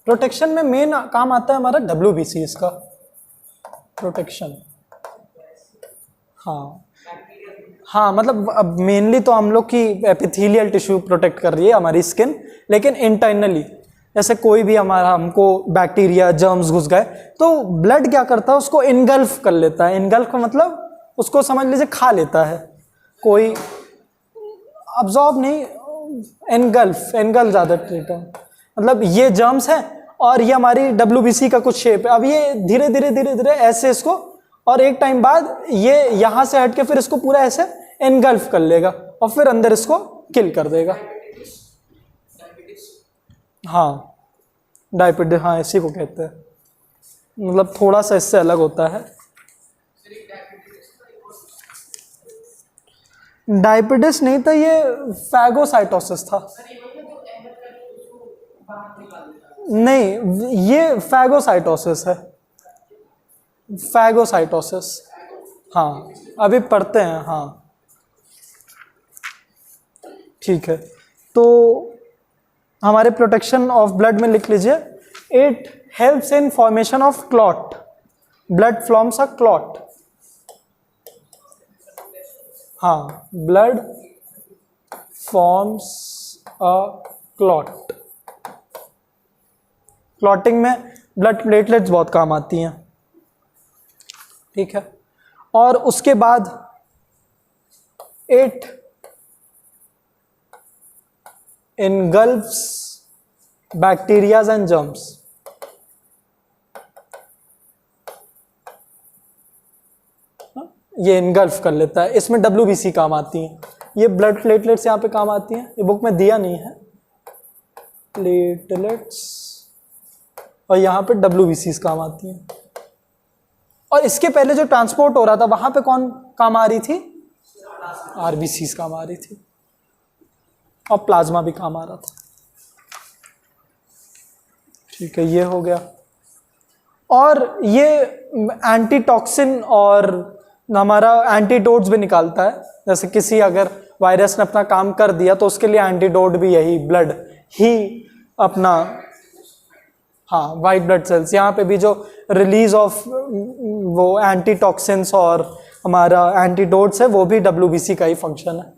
Speaker 1: प्रोटेक्शन में मेन काम आता है हमारा WBC, इसका प्रोटेक्शन। हाँ, मतलब अब मेनली तो हम लोग की एपिथेलियल टिश्यू प्रोटेक्ट कर रही है, हमारी स्किन, लेकिन इंटरनली जैसे कोई भी हमारा हमको बैक्टीरिया जर्म्स घुस गए तो ब्लड क्या करता है, उसको इनगल्फ कर लेता है। इनगल्फ का मतलब उसको समझ लीजिए खा लेता है, कोई अब्जॉर्ब नहीं, एनगल्फ ज़्यादा ट्रीट है। मतलब ये जर्म्स है और ये हमारी WBC का कुछ शेप है। अब ये धीरे धीरे धीरे धीरे ऐसे इसको, और एक टाइम बाद ये यहाँ से हट के फिर इसको पूरा ऐसे एनगल्फ कर लेगा और फिर अंदर इसको किल कर देगा। हाँ, डायबिटीज, हाँ इसी को कहते हैं, मतलब थोड़ा सा इससे अलग होता है। डायबिटीज नहीं था, ये फैगोसाइटोसिस था। नहीं, ये फैगोसाइटोसिस है, फैगोसाइटोसिस। हाँ, अभी पढ़ते हैं। हाँ ठीक है, तो हमारे प्रोटेक्शन ऑफ ब्लड में लिख लीजिए, it helps in formation of clot. Blood forms a clot. हाँ, blood forms a clot. Clotting में ब्लड प्लेटलेट्स बहुत काम आती हैं। ठीक है, और उसके बाद it engulfs bacteria and germs। ये engulf कर लेता है, इसमें WBC काम आती है। ये ब्लड प्लेटलेट्स यहाँ पे काम आती हैं, ये बुक में दिया नहीं है, प्लेटलेट्स, और यहाँ पे WBCs काम आती हैं। और इसके पहले जो ट्रांसपोर्ट हो रहा था वहां पे कौन काम आ रही थी? RBCs काम आ रही थी, और प्लाज्मा भी काम आ रहा था। ठीक है, ये हो गया। और ये एंटीटॉक्सिन और हमारा एंटीडोट्स भी निकालता है। जैसे किसी अगर वायरस ने अपना काम कर दिया तो उसके लिए एंटीडोट भी यही ब्लड ही अपना, हाँ, वाइट ब्लड सेल्स। यहाँ पे भी जो रिलीज ऑफ वो एंटीटॉक्सिन्स और हमारा एंटीडोट्स है वो भी WBC का ही फंक्शन है।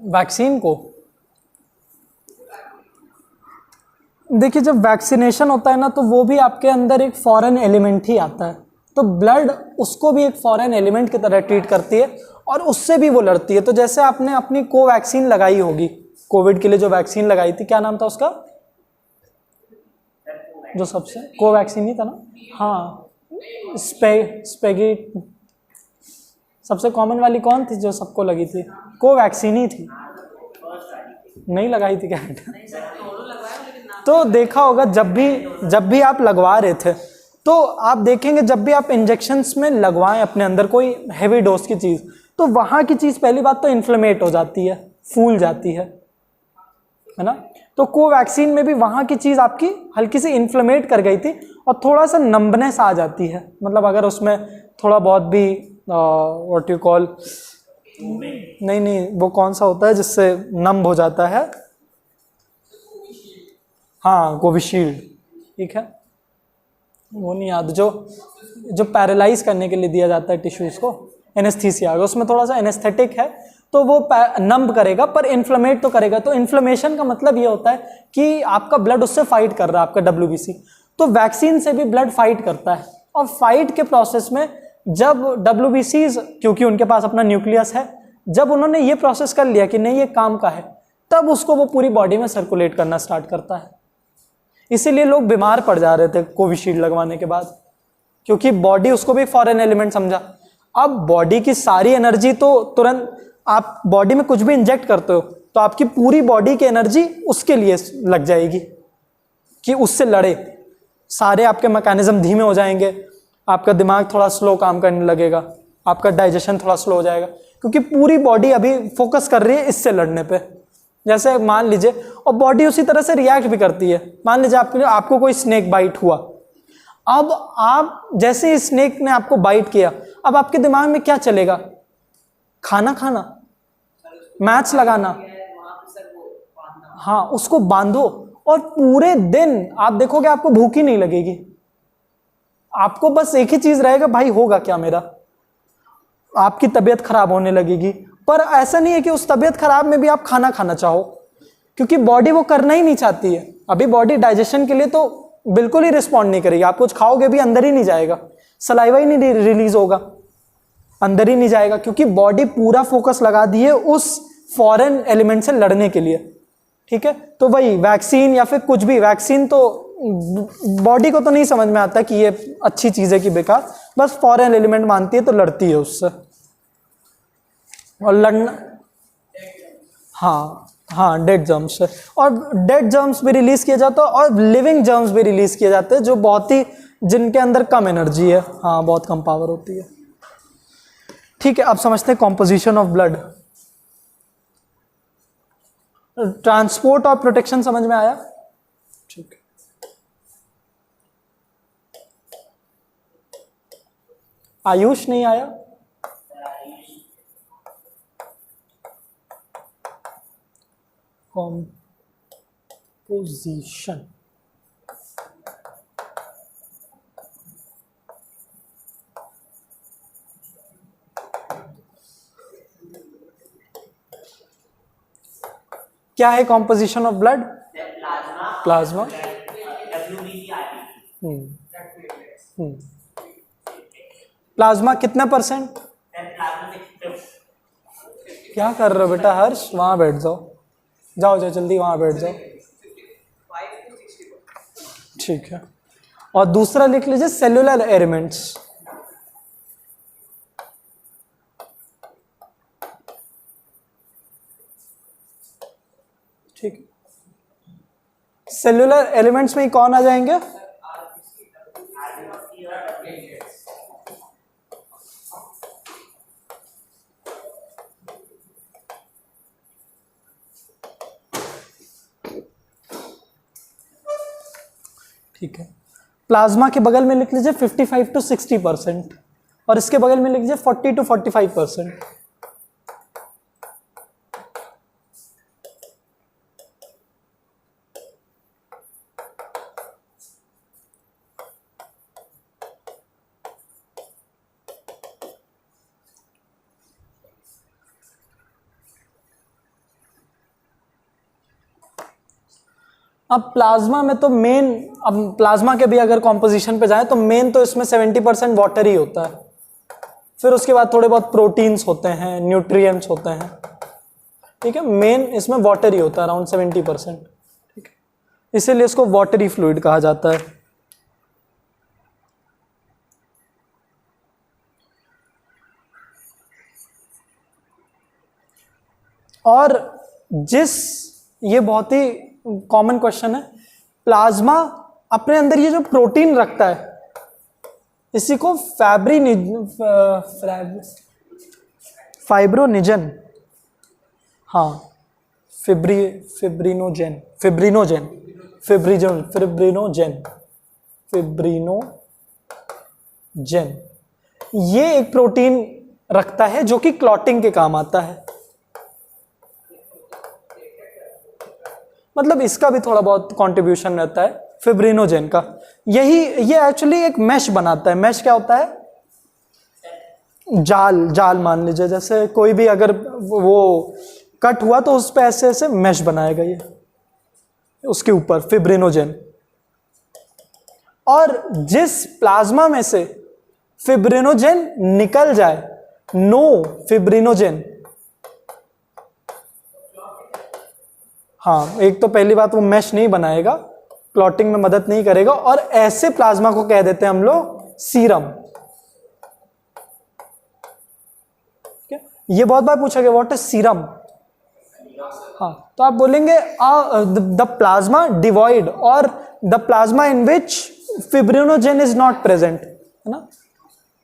Speaker 1: वैक्सीन को देखिए, जब वैक्सीनेशन होता है ना तो वो भी आपके अंदर एक फॉरेन एलिमेंट ही आता है, तो ब्लड उसको भी एक फॉरेन एलिमेंट की तरह ट्रीट करती है और उससे भी वो लड़ती है। तो जैसे आपने अपनी कोवैक्सीन लगाई होगी, कोविड के लिए जो वैक्सीन लगाई थी, क्या नाम था उसका, जो सबसे कोवैक्सीन ही था ना, हाँ, स्पेगी, सबसे कॉमन वाली कौन थी जो सबको लगी थी, कोवैक्सीन ही थी, नहीं लगाई थी क्या? तो देखा होगा जब भी आप लगवा रहे थे, तो आप देखेंगे जब भी आप इंजेक्शंस में लगवाएं अपने अंदर कोई हैवी डोज की चीज़, तो वहाँ की चीज़ पहली बात तो इन्फ्लेमेट हो जाती है, फूल जाती है ना। तो कोवैक्सीन में भी वहाँ की चीज़ आपकी हल्की सी इन्फ्लेमेट कर गई थी और थोड़ा सा नंबनेस आ जाती है, मतलब अगर उसमें थोड़ा बहुत भी व्हाट यू कॉल, नहीं वो कौन सा होता है जिससे नंब हो जाता है, हाँ कोविशील्ड, ठीक है, वो नहीं याद, जो पैरालाइज करने के लिए दिया जाता है टिश्यूज को, एनेस्थीसिया, उसमें थोड़ा सा एनेस्थेटिक है तो वो नंब करेगा पर इन्फ्लेमेट तो करेगा। तो इन्फ्लेमेशन का मतलब ये होता है कि आपका ब्लड उससे फाइट कर रहा है, आपका WBC। तो वैक्सीन से भी ब्लड फाइट करता है और फाइट के प्रोसेस में जब WBCs, क्योंकि उनके पास अपना न्यूक्लियस है, जब उन्होंने ये प्रोसेस कर लिया कि नहीं ये काम का है, तब उसको वो पूरी बॉडी में सर्कुलेट करना स्टार्ट करता है। इसीलिए लोग बीमार पड़ जा रहे थे कोविशील्ड लगवाने के बाद, क्योंकि बॉडी उसको भी फॉरेन एलिमेंट समझा। अब बॉडी की सारी एनर्जी तो तुरंत, आप बॉडी में कुछ भी इंजेक्ट करते हो तो आपकी पूरी बॉडी की एनर्जी उसके लिए लग जाएगी कि उससे लड़े, सारे आपके मैकेनिज्म धीमे हो जाएंगे, आपका दिमाग थोड़ा स्लो काम करने लगेगा, आपका डाइजेशन थोड़ा स्लो हो जाएगा, क्योंकि पूरी बॉडी अभी फोकस कर रही है इससे लड़ने पे। जैसे मान लीजिए, और बॉडी उसी तरह से रिएक्ट भी करती है, मान लीजिए आपको कोई स्नेक बाइट हुआ, अब आप जैसे ही स्नेक ने आपको बाइट किया, अब आपके दिमाग में क्या चलेगा, खाना खाना, मैच लगाना, हाँ उसको बांधो, और पूरे दिन आप देखोगे आपको भूख ही नहीं लगेगी, आपको बस एक ही चीज रहेगा, भाई होगा क्या मेरा, आपकी तबीयत खराब होने लगेगी। पर ऐसा नहीं है कि उस तबीयत खराब में भी आप खाना खाना चाहो, क्योंकि बॉडी वो करना ही नहीं चाहती है। अभी बॉडी डाइजेशन के लिए तो बिल्कुल ही रिस्पॉन्ड नहीं करेगी, आप कुछ खाओगे भी अंदर ही नहीं जाएगा, सलाइवा ही नहीं रिलीज होगा, अंदर ही नहीं जाएगा, क्योंकि बॉडी पूरा फोकस लगा दी है उस फॉरेन एलिमेंट से लड़ने के लिए। ठीक है, तो वही वैक्सीन या फिर कुछ भी, वैक्सीन तो बॉडी को तो नहीं समझ में आता कि ये अच्छी चीज है कि बेकार, बस फॉरेन एलिमेंट मानती है तो लड़ती है उससे, और लड़ना, हाँ डेड जर्म्स से, और डेड जर्म्स भी रिलीज किए जाते हैं और लिविंग जर्म्स भी रिलीज किए जाते हैं, जो बहुत ही, जिनके अंदर कम एनर्जी है, हाँ बहुत कम पावर होती है। ठीक है, अब समझते हैं कॉम्पोजिशन ऑफ ब्लड। ट्रांसपोर्ट और प्रोटेक्शन समझ में आया? ठीक है, आयुष नहीं आया? कॉम्पोजिशन, क्या है composition of blood? Plasma, plasma कितना %? क्या कर रहे हो बेटा हर्ष, वहां बैठ जाओ, जाओ जल्दी वहां बैठ जाओ। ठीक है, और दूसरा लिख लीजिए सेल्यूलर एलिमेंट्स। ठीक है, सेल्यूलर एलिमेंट्स में कौन आ जाएंगे? ठीक है, प्लाज्मा के बगल में लिख लीजिए 55 to 60%, और इसके बगल में लिख लीजिए 40 to 45%। अब प्लाज्मा में तो मेन, अब प्लाज्मा के भी अगर कॉम्पोजिशन पे जाए तो मेन तो इसमें 70% वाटर ही होता है, फिर उसके बाद थोड़े बहुत प्रोटीन्स होते हैं, न्यूट्रिएंट्स होते हैं, ठीक है। मेन इसमें वाटर ही होता है अराउंड 70%, ठीक है, इसीलिए इसको वाटरी फ्लूइड कहा जाता है। और ये बहुत ही कॉमन क्वेश्चन है, प्लाज्मा अपने अंदर ये जो प्रोटीन रखता है इसी को फाइब्रोनिजन, हाँ फिब्रिनोजेन, ये एक प्रोटीन रखता है जो कि क्लॉटिंग के काम आता है। मतलब इसका भी थोड़ा बहुत कंट्रीब्यूशन रहता है फिब्रिनोजेन का। ये एक्चुअली एक मैश बनाता है। मैश क्या होता है? जाल मान लीजिए, जैसे कोई भी अगर वो कट हुआ तो उस पर ऐसे ऐसे मैश बनाएगा ये, उसके ऊपर फिब्रिनोजेन। और जिस प्लाज्मा में से फिब्रिनोजेन निकल जाए, नो फिब्रिनोजेन, हाँ, एक तो पहली बात वो मैश नहीं बनाएगा, क्लॉटिंग में मदद नहीं करेगा, और ऐसे प्लाज्मा को कह देते हैं हम लोग सीरम। ये बहुत बार पूछा गया व्हाट इज सीरम। हाँ, तो आप बोलेंगे द प्लाज्मा डिवॉइड और the plasma in which fibrinogen is not present, है ना।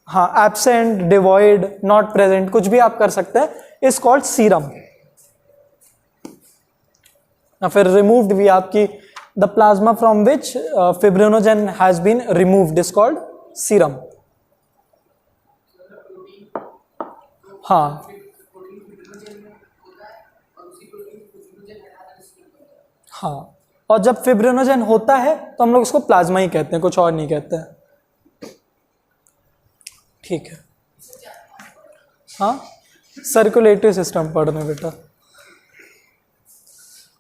Speaker 1: हाँ, एब्सेंट, डिवॉइड, नॉट प्रेजेंट, कुछ भी आप कर सकते हैं, इज कॉल्ड सीरम। फिर रिमूव्ड भी आपकी the plasma from which fibrinogen has been removed is called serum. हाँ हाँ, और जब फिब्रिनोजेन होता है तो हम लोग उसको प्लाज्मा ही कहते हैं, कुछ और नहीं कहते हैं, ठीक है। हाँ, सर्कुलेटरी सिस्टम पढ़ना बेटा।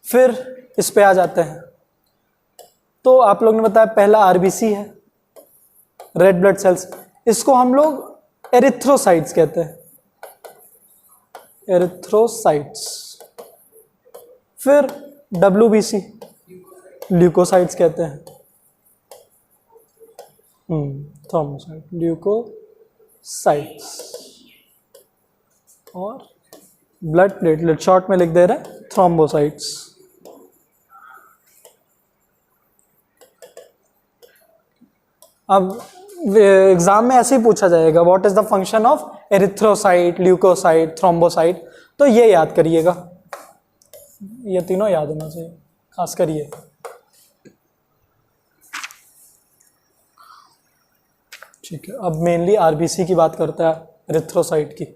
Speaker 1: फिर इस पे आ जाते हैं। तो आप लोग ने बताया पहला आरबीसी है, रेड ब्लड सेल्स, इसको हम लोग एरिथ्रोसाइट्स कहते हैं, एरिथ्रोसाइट्स। फिर डब्ल्यूबीसी, ल्यूकोसाइट्स कहते हैं, थ्रोम्बोसाइट, ल्यूकोसाइट्स। और ब्लड प्लेटलेट, शॉर्ट में लिख दे रहे हैं थ्रोम्बोसाइट्स। अब एग्जाम में ऐसे ही पूछा जाएगा what is the function of erythrocyte, leucocyte, thrombocyte, तो ये याद करिएगा, ये तीनों याद होना चाहिए, खास कर ये। ठीक है, अब मेनली आरबीसी की बात करता है, एरिथ्रोसाइट की।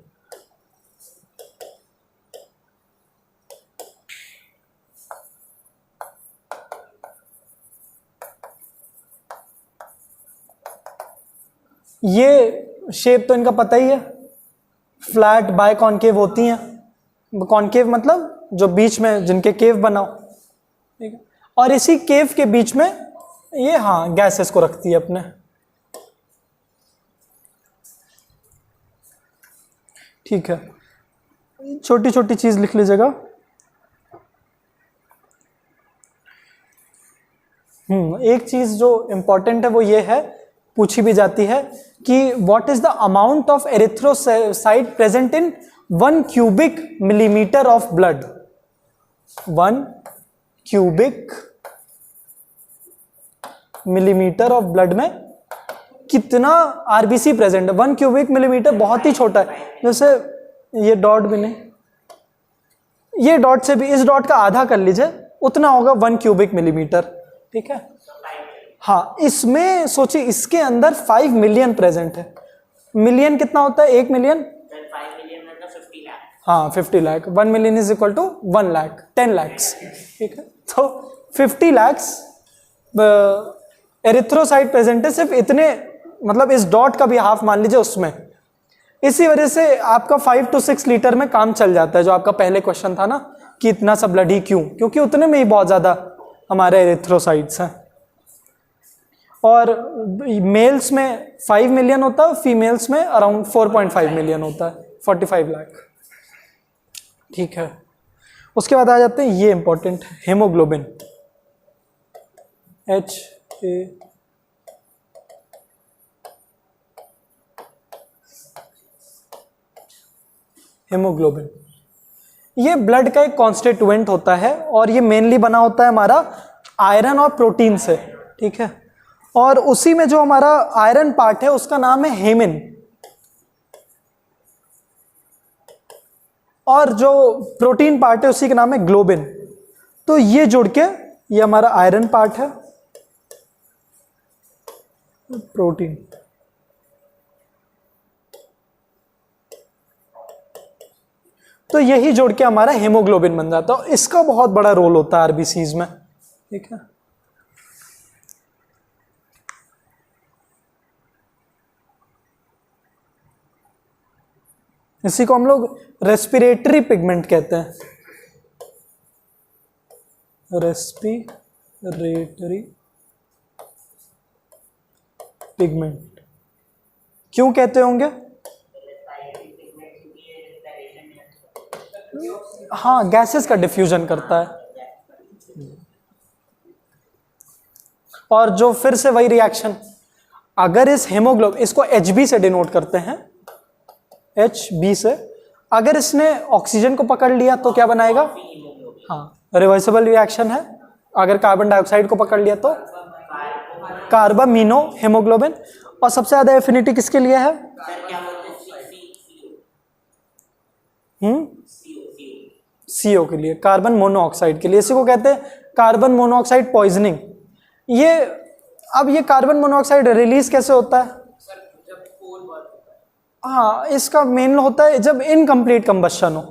Speaker 1: ये शेप तो इनका पता ही है, फ्लैट बाय कॉनकेव होती हैं। कॉनकेव मतलब जो बीच में जिनके केव बनाओ, ठीक है। और इसी केव के बीच में ये, हाँ, गैसेस को रखती है अपने, ठीक है। छोटी छोटी चीज लिख लीजिएगा। एक चीज जो इंपॉर्टेंट है वो ये है, पूछी भी जाती है कि what is the amount of erythrocyte present in 1 cubic millimetre of blood. 1 cubic millimetre of blood में कितना आरबीसी प्रेजेंट है। 1 क्यूबिक मिलीमीटर बहुत ही छोटा है, जैसे ये डॉट भी नहीं, ये डॉट से भी, इस डॉट का आधा कर लीजिए, उतना होगा 1 क्यूबिक मिलीमीटर, ठीक है। हाँ, इसमें सोचिए इसके अंदर 5 मिलियन प्रेजेंट है। मिलियन कितना होता है? 1 मिलियन,
Speaker 2: 5 मिलियन मतलब 50 लाख।
Speaker 1: हाँ, 50 lakh. 1 million is equal to 1 lakh, 10 lakhs, ठीक है। तो 50 लैक्स एरिथ्रोसाइट प्रेजेंट है सिर्फ इतने, मतलब इस डॉट का भी हाफ मान लीजिए उसमें। इसी वजह से आपका 5 to 6 लीटर में काम चल जाता है। जो आपका पहले क्वेश्चन था ना कि इतना सा ब्लड ही क्यों, क्योंकि उतने में ही बहुत ज्यादा हमारे एरिथ्रोसाइट्स हैं। और मेल्स में 5 मिलियन होता है, फीमेल्स में अराउंड 4.5 मिलियन होता है, 45 लाख। ठीक है, उसके बाद आ जाते हैं ये इंपॉर्टेंट हेमोग्लोबिन, HA। हेमोग्लोबिन ये ब्लड का एक कॉन्स्टिट्यूएंट होता है और ये मेनली बना होता है हमारा आयरन और प्रोटीन से। ठीक है, और उसी में जो हमारा आयरन पार्ट है उसका नाम है हेमिन, और जो प्रोटीन पार्ट है उसी का नाम है ग्लोबिन। तो ये जुड़ के ये हमारा आयरन पार्ट है, प्रोटीन, तो यही जोड़ के हमारा हेमोग्लोबिन बन जाता है। इसका बहुत बड़ा रोल होता है आरबीसीज में। ठीक है, इसी को हम लोग रेस्पिरेटरी पिगमेंट कहते हैं, रेस्पिरेटरी पिगमेंट। क्यों कहते होंगे? हाँ, गैसेस का डिफ्यूजन करता है। और जो फिर से वही रिएक्शन, अगर इस हेमोग्लोबिन, इसको HB से डिनोट करते हैं, HB से, अगर इसने ऑक्सीजन को पकड़ लिया तो क्या बनाएगा? हाँ, रिवर्सिबल रिएक्शन है। अगर कार्बन डाइऑक्साइड को पकड़ लिया तो कार्बामीनो हेमोग्लोबिन। और सबसे ज्यादा एफिनिटी किसके लिए है? CO के लिए, कार्बन मोनोऑक्साइड के लिए। इसी को कहते हैं कार्बन मोनोऑक्साइड पॉइजनिंग। ये अब ये कार्बन मोनोऑक्साइड रिलीज कैसे होता है? हाँ, इसका मेन होता है जब इनकम्प्लीट कंबशन हो।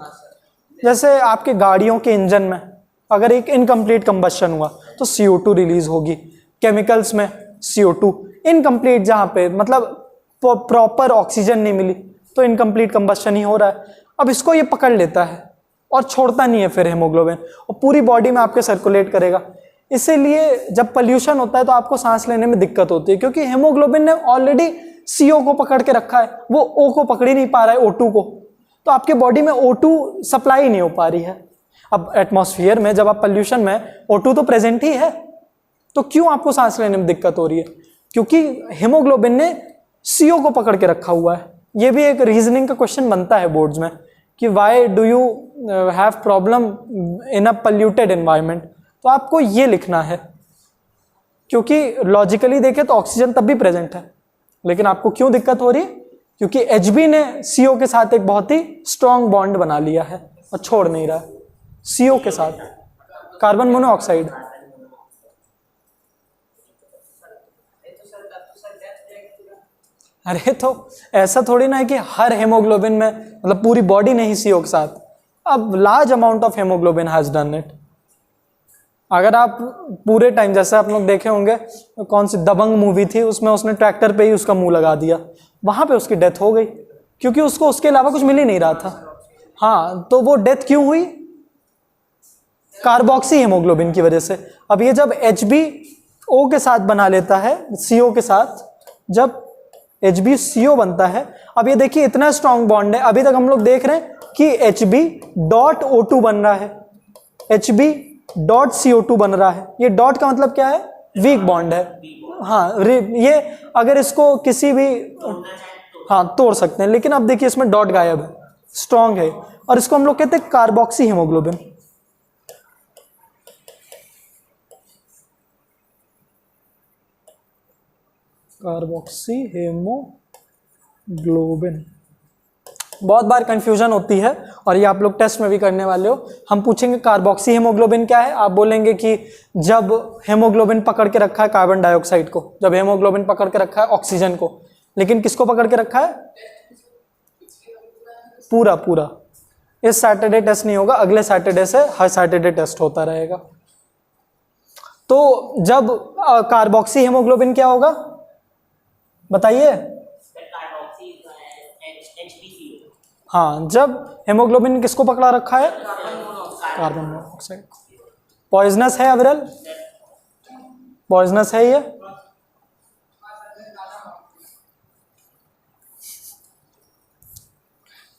Speaker 1: जैसे आपके गाड़ियों के इंजन में अगर एक इनकम्प्लीट कंबशन हुआ तो CO2 रिलीज होगी। केमिकल्स में CO2 इनकम्प्लीट, जहाँ पे मतलब प्रॉपर ऑक्सीजन नहीं मिली तो इनकम्प्लीट कंबशन ही हो रहा है। अब इसको ये पकड़ लेता है और छोड़ता नहीं है फिर हेमोग्लोबिन, और पूरी बॉडी में आपके सर्कुलेट करेगा। इसीलिए जब पोल्यूशन होता है तो आपको सांस लेने में दिक्कत होती है, क्योंकि हेमोग्लोबिन ने ऑलरेडी CO को पकड़ के रखा है, वो O को पकड़ ही नहीं पा रहा है, O2 को। तो आपके बॉडी में O2 सप्लाई नहीं हो पा रही है। अब एटमॉस्फेयर में जब आप पोल्यूशन में, O2 तो प्रेजेंट ही है, तो क्यों आपको सांस लेने में दिक्कत हो रही है? क्योंकि हेमोग्लोबिन ने CO को पकड़ के रखा हुआ है। ये भी एक रीजनिंग का क्वेश्चन बनता है बोर्ड्स में कि why do you have problem in a polluted environment. तो आपको ये लिखना है, क्योंकि लॉजिकली देखें तो ऑक्सीजन तब भी प्रेजेंट है, लेकिन आपको क्यों दिक्कत हो रही है? क्योंकि HB ने CO के साथ एक बहुत ही स्ट्रॉन्ग बॉन्ड बना लिया है और छोड़ नहीं रहा है CO के साथ, कार्बन मोनोऑक्साइड। अरे तो ऐसा थोड़ी ना है कि हर हेमोग्लोबिन में, मतलब पूरी बॉडी नहीं CO के साथ। अब large amount of haemoglobin has done it. अगर आप पूरे टाइम, जैसे आप लोग देखे होंगे कौन सी दबंग मूवी थी, उसमें उसने ट्रैक्टर पे ही उसका मुंह लगा दिया, वहां पे उसकी डेथ हो गई, क्योंकि उसको उसके अलावा कुछ मिल ही नहीं रहा था। हाँ, तो वो डेथ क्यों हुई? कार्बोक्सी हेमोग्लोबिन की वजह से। अब ये जब HB O के साथ बना लेता है CO के साथ, जब HB CO बनता है, अब ये देखिए इतना स्ट्रॉन्ग बॉन्ड है। अभी तक हम लोग देख रहे हैं कि HB.O2 बन रहा है, HB.CO2 बन रहा है। ये डॉट का मतलब क्या है? वीक बॉन्ड है। हाँ, ये अगर इसको किसी भी, हाँ, तोड़ सकते हैं, लेकिन अब देखिए इसमें डॉट गायब है, स्ट्रॉन्ग है, और इसको हम लोग कहते हैं कार्बोक्सी हेमोग्लोबिन। Carboxy haemoglobin. बहुत बार कंफ्यूजन होती है और ये आप लोग टेस्ट में भी करने वाले हो। हम पूछेंगे कार्बोक्सी हेमोग्लोबिन क्या है, आप बोलेंगे कि जब हेमोग्लोबिन पकड़ के रखा है कार्बन डाइऑक्साइड को, जब हेमोग्लोबिन पकड़ के रखा है ऑक्सीजन को, लेकिन किसको पकड़ के रखा है? पूरा पूरा। इस सैटरडे टेस्ट नहीं होगा, अगले सैटरडे से हर सैटरडे टेस्ट होता रहेगा। तो जब कार्बोक्सी हेमोग्लोबिन क्या होगा बताइए? हाँ, जब हेमोग्लोबिन किसको पकड़ा रखा है? Carbon monoxide. पॉइजनस है अविरल? पॉइजनस है ये?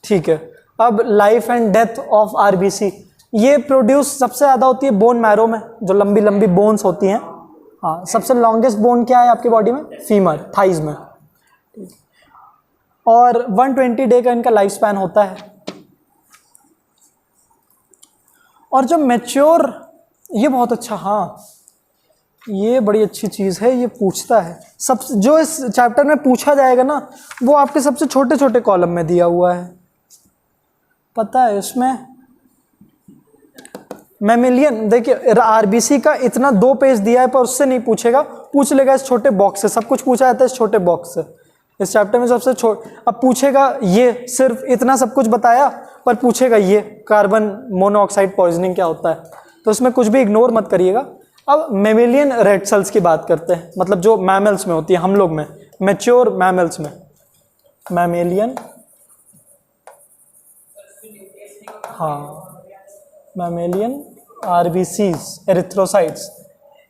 Speaker 1: ठीक है। अब life and death of RBC, ये प्रोड्यूस सबसे ज्यादा होती है बोन मैरो में, जो लंबी लंबी बोन्स होती हैं। हाँ, सबसे लॉन्गेस्ट बोन क्या है आपकी बॉडी में? फीमर, थाइज में। और 120 डे का इनका लाइफ स्पैन होता है। और जो मैच्योर, ये बहुत अच्छा, हाँ ये बड़ी अच्छी चीज़ है, ये पूछता है सब जो इस चैप्टर में पूछा जाएगा ना, वो आपके सबसे छोटे छोटे कॉलम में दिया हुआ है, पता है इसमें। मैमिलियन, देखिए आरबीसी का इतना 2 पेज दिया है, पर उससे नहीं पूछेगा, पूछ लेगा इस छोटे बॉक्स से, सब कुछ पूछा जाता है इस छोटे बॉक्स से। इस चैप्टर में सबसे अब पूछेगा ये, सिर्फ इतना सब कुछ बताया, पर पूछेगा ये कार्बन मोनोऑक्साइड पॉइजनिंग क्या होता है, तो इसमें कुछ भी इग्नोर मत करिएगा। अब मेमेलियन रेड सेल्स की बात करते हैं, मतलब जो मैमल्स में होती है, हम लोग में, मैच्योर मैमल्स में। मैमेलियन, हाँ मैमेलियन आरबीसीज, एरिथ्रोसाइट्स,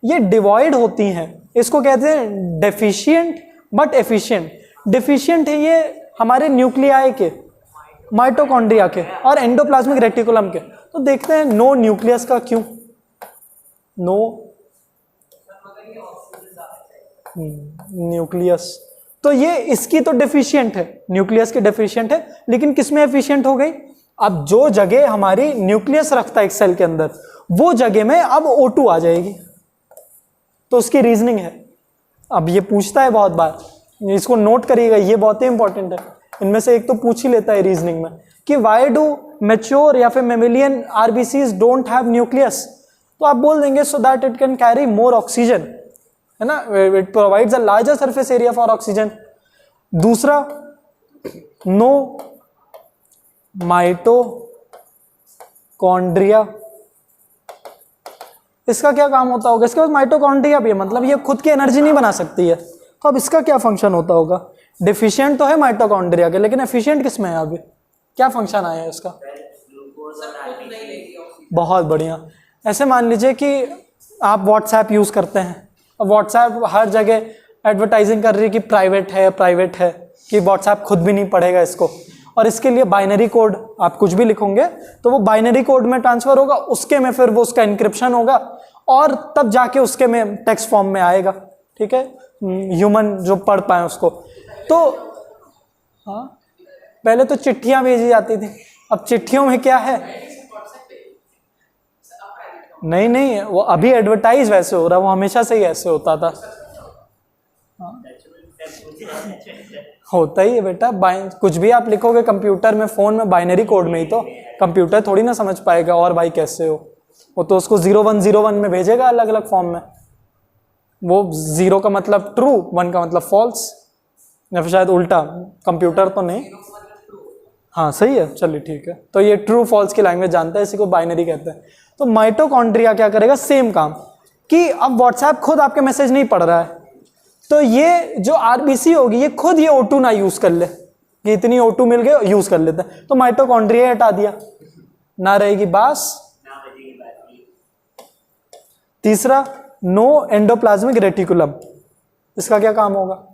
Speaker 1: ये डिवाइड होती हैं, इसको कहते हैं डेफिशिएंट बट एफिशिएंट। डेफिशिएंट है ये हमारे न्यूक्लियाई के, माइटोकॉन्ड्रिया के और एंडोप्लाज्मिक रेटिकुलम के। तो देखते हैं नो न्यूक्लियस का क्यों, नो न्यूक्लियस, तो ये इसकी तो डेफिशिएंट है, न्यूक्लियस की डेफिशिएंट है, लेकिन किसमें एफिशिएंट हो गई? अब जो जगह हमारी न्यूक्लियस रखता है एक सेल के अंदर, वो जगह में अब O2 आ जाएगी, तो उसकी रीजनिंग है। अब ये पूछता है बहुत बार, इसको नोट करिएगा, ये बहुत ही इंपॉर्टेंट है। इनमें से एक तो पूछ ही लेता है रीजनिंग में कि व्हाई डू मैच्योर या फिर mammalian RBCs don't have nucleus, तो आप बोल देंगे so that it can carry more oxygen, है ना, it provides a larger surface area for oxygen. दूसरा, नो माइटोकॉन्ड्रिया, इसका क्या काम होता होगा? इसके पास माइटोकॉन्ड्रिया भी है, मतलब ये खुद की एनर्जी नहीं बना सकती है, तो अब इसका क्या फंक्शन होता होगा? डिफिशिएंट तो है माइटोकॉन्ड्रिया के, लेकिन एफिशिएंट किसमें है? अभी क्या फंक्शन आया है इसका? बहुत बढ़िया। ऐसे मान लीजिए कि आप व्हाट्सएप यूज करते हैं, अब व्हाट्सएप हर जगह एडवर्टाइजिंग कर रही है कि प्राइवेट है, प्राइवेट है, कि व्हाट्सएप खुद भी नहीं पढ़ेगा इसको, और इसके लिए बाइनरी कोड आप कुछ भी लिखोगे तो वो बाइनरी कोड में ट्रांसफर होगा, उसके में फिर वो उसका इंक्रिप्शन होगा, और तब जाके उसके में टेक्स्ट फॉर्म में आएगा, ठीक है, ह्यूमन जो पढ़ पाए उसको। तो हाँ, पहले तो चिट्ठियां भेजी जाती थी, अब चिट्ठियों में क्या है? नहीं नहीं, वो अभी एडवर्टाइज वैसे हो रहा है, वो हमेशा से ही ऐसे होता था। हाँ। होता ही है बेटा, कुछ भी आप लिखोगे कंप्यूटर में, फोन में, बाइनरी कोड में ही, तो कंप्यूटर थोड़ी ना समझ पाएगा और भाई कैसे हो, वो तो उसको 0101 में भेजेगा अलग अलग फॉर्म में। वो 0 का मतलब ट्रू, 1 का मतलब फॉल्स, या फिर शायद उल्टा, कंप्यूटर तो नहीं। हाँ सही है, चलिए ठीक है, तो ये ट्रू फॉल्स की लैंग्वेज जानता है, इसी को बाइनरी कहते हैं। तो माइटोकॉन्ड्रिया क्या करेगा? सेम काम, कि अब व्हाट्सएप खुद आपके मैसेज नहीं पढ़ रहा है, तो ये जो आरबीसी होगी ये खुद ये O2 ना यूज कर ले, कि इतनी O2 मिल गई यूज कर लेते हैं, तो माइटोकॉन्ड्रिया हटा दिया, ना रहेगी बास। तीसरा, नो एंडोप्लाज्मिक रेटिकुलम, इसका क्या काम होगा?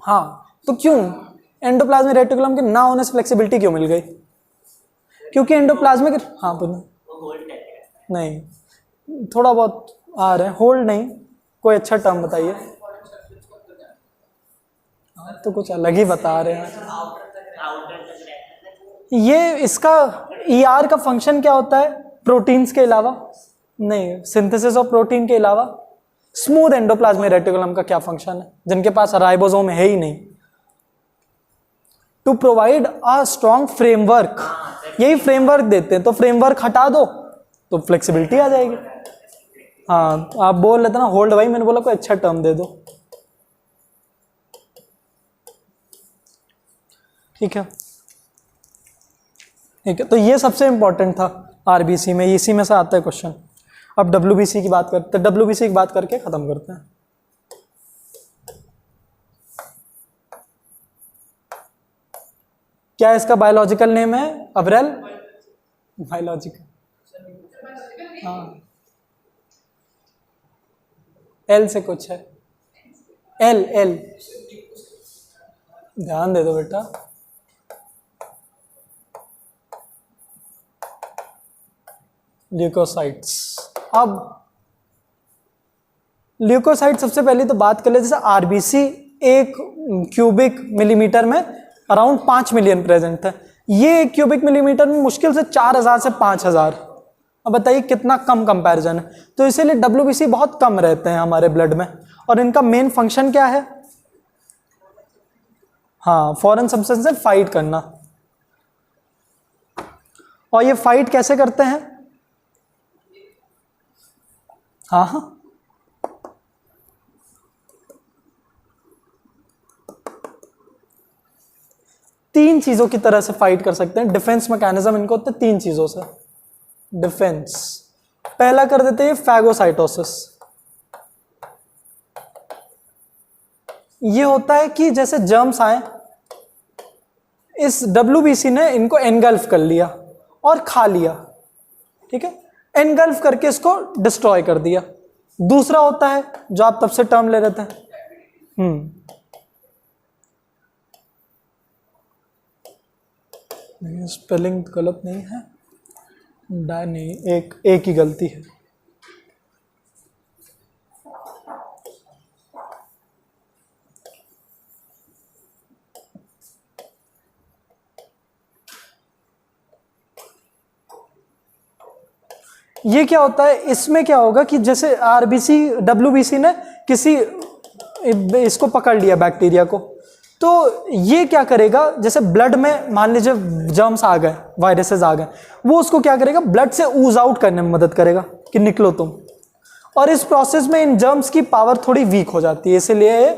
Speaker 1: हाँ, तो क्यों एंडोप्लाज्मिक रेटिकुलम के ना होने से फ्लेक्सिबिलिटी क्यों मिल गई? क्योंकि एंडोप्लाज्मिक, हाँ बोलो, नहीं थोड़ा बहुत आ रहे हैं, होल्ड नहीं, कोई अच्छा टर्म बताइए। तो कुछ अलग ही बता रहे हैं ये। इसका ER का फंक्शन क्या होता है प्रोटीन्स के अलावा? नहीं, सिंथेसिस ऑफ प्रोटीन के अलावा स्मूथ एंडोप्लाज्मिक रेटिकुलम का क्या फंक्शन है, जिनके पास राइबोसोम है ही नहीं? To provide a strong framework, यही फ्रेमवर्क देते हैं, तो फ्रेमवर्क हटा दो तो फ्लेक्सिबिलिटी आ जाएगी। हाँ, आप बोल लेते ना होल्ड, भाई मैंने बोला कोई अच्छा टर्म दे दो, ठीक है ठीक है। तो ये सबसे इंपॉर्टेंट था आरबीसी में, इसी में से आता है क्वेश्चन। अब डब्ल्यूबीसी की बात करते हैं, डब्ल्यूबीसी की बात करके खत्म करते हैं। क्या इसका बायोलॉजिकल नेम है? अब्रेल बायोलॉजिकल, हाँ एल से कुछ है, एल एल, ध्यान दे दो बेटा। ल्यूकोसाइट्स। अब ल्यूकोसाइट सबसे पहले तो बात कर ले, जैसे आरबीसी 1 क्यूबिक मिलीमीटर में अराउंड 5 मिलियन प्रेजेंट है। ये 1 क्यूबिक मिलीमीटर में मुश्किल से 4000 से 5000। अब बताइए कितना कम कंपैरिजन है। तो इसीलिए डब्ल्यूबीसी बहुत कम रहते हैं हमारे ब्लड में। और इनका मेन फंक्शन क्या है? हाँ, फॉरेन सब्सटेंस से फाइट करना। और ये फाइट कैसे करते हैं? हाँ, 3 चीजों की तरह से फाइट कर सकते हैं। डिफेंस मैकेनिज्म इनको होते हैं 3 चीजों से। डिफेंस पहला कर देते हैं फैगोसाइटोसिस। ये होता है कि जैसे जर्म्स आए, इस डब्ल्यूबीसी ने इनको एनगल्फ कर लिया और खा लिया, ठीक है, एनगल्फ करके इसको डिस्ट्रॉय कर दिया। दूसरा होता है जो आप तब से टर्म ले रहे थे, स्पेलिंग गलत नहीं है, नहीं, एक ही गलती है। ये क्या होता है, इसमें क्या होगा कि जैसे आरबीसी डब्ल्यूबीसी ने किसी इसको पकड़ लिया बैक्टीरिया को, तो ये क्या करेगा, जैसे ब्लड में मान लीजिए जर्म्स आ गए, वायरसेस आ गए, वो उसको क्या करेगा, ब्लड से ऊज आउट करने में मदद करेगा कि निकलो तुम। और इस प्रोसेस में इन जर्म्स की पावर थोड़ी वीक हो जाती है, इसलिए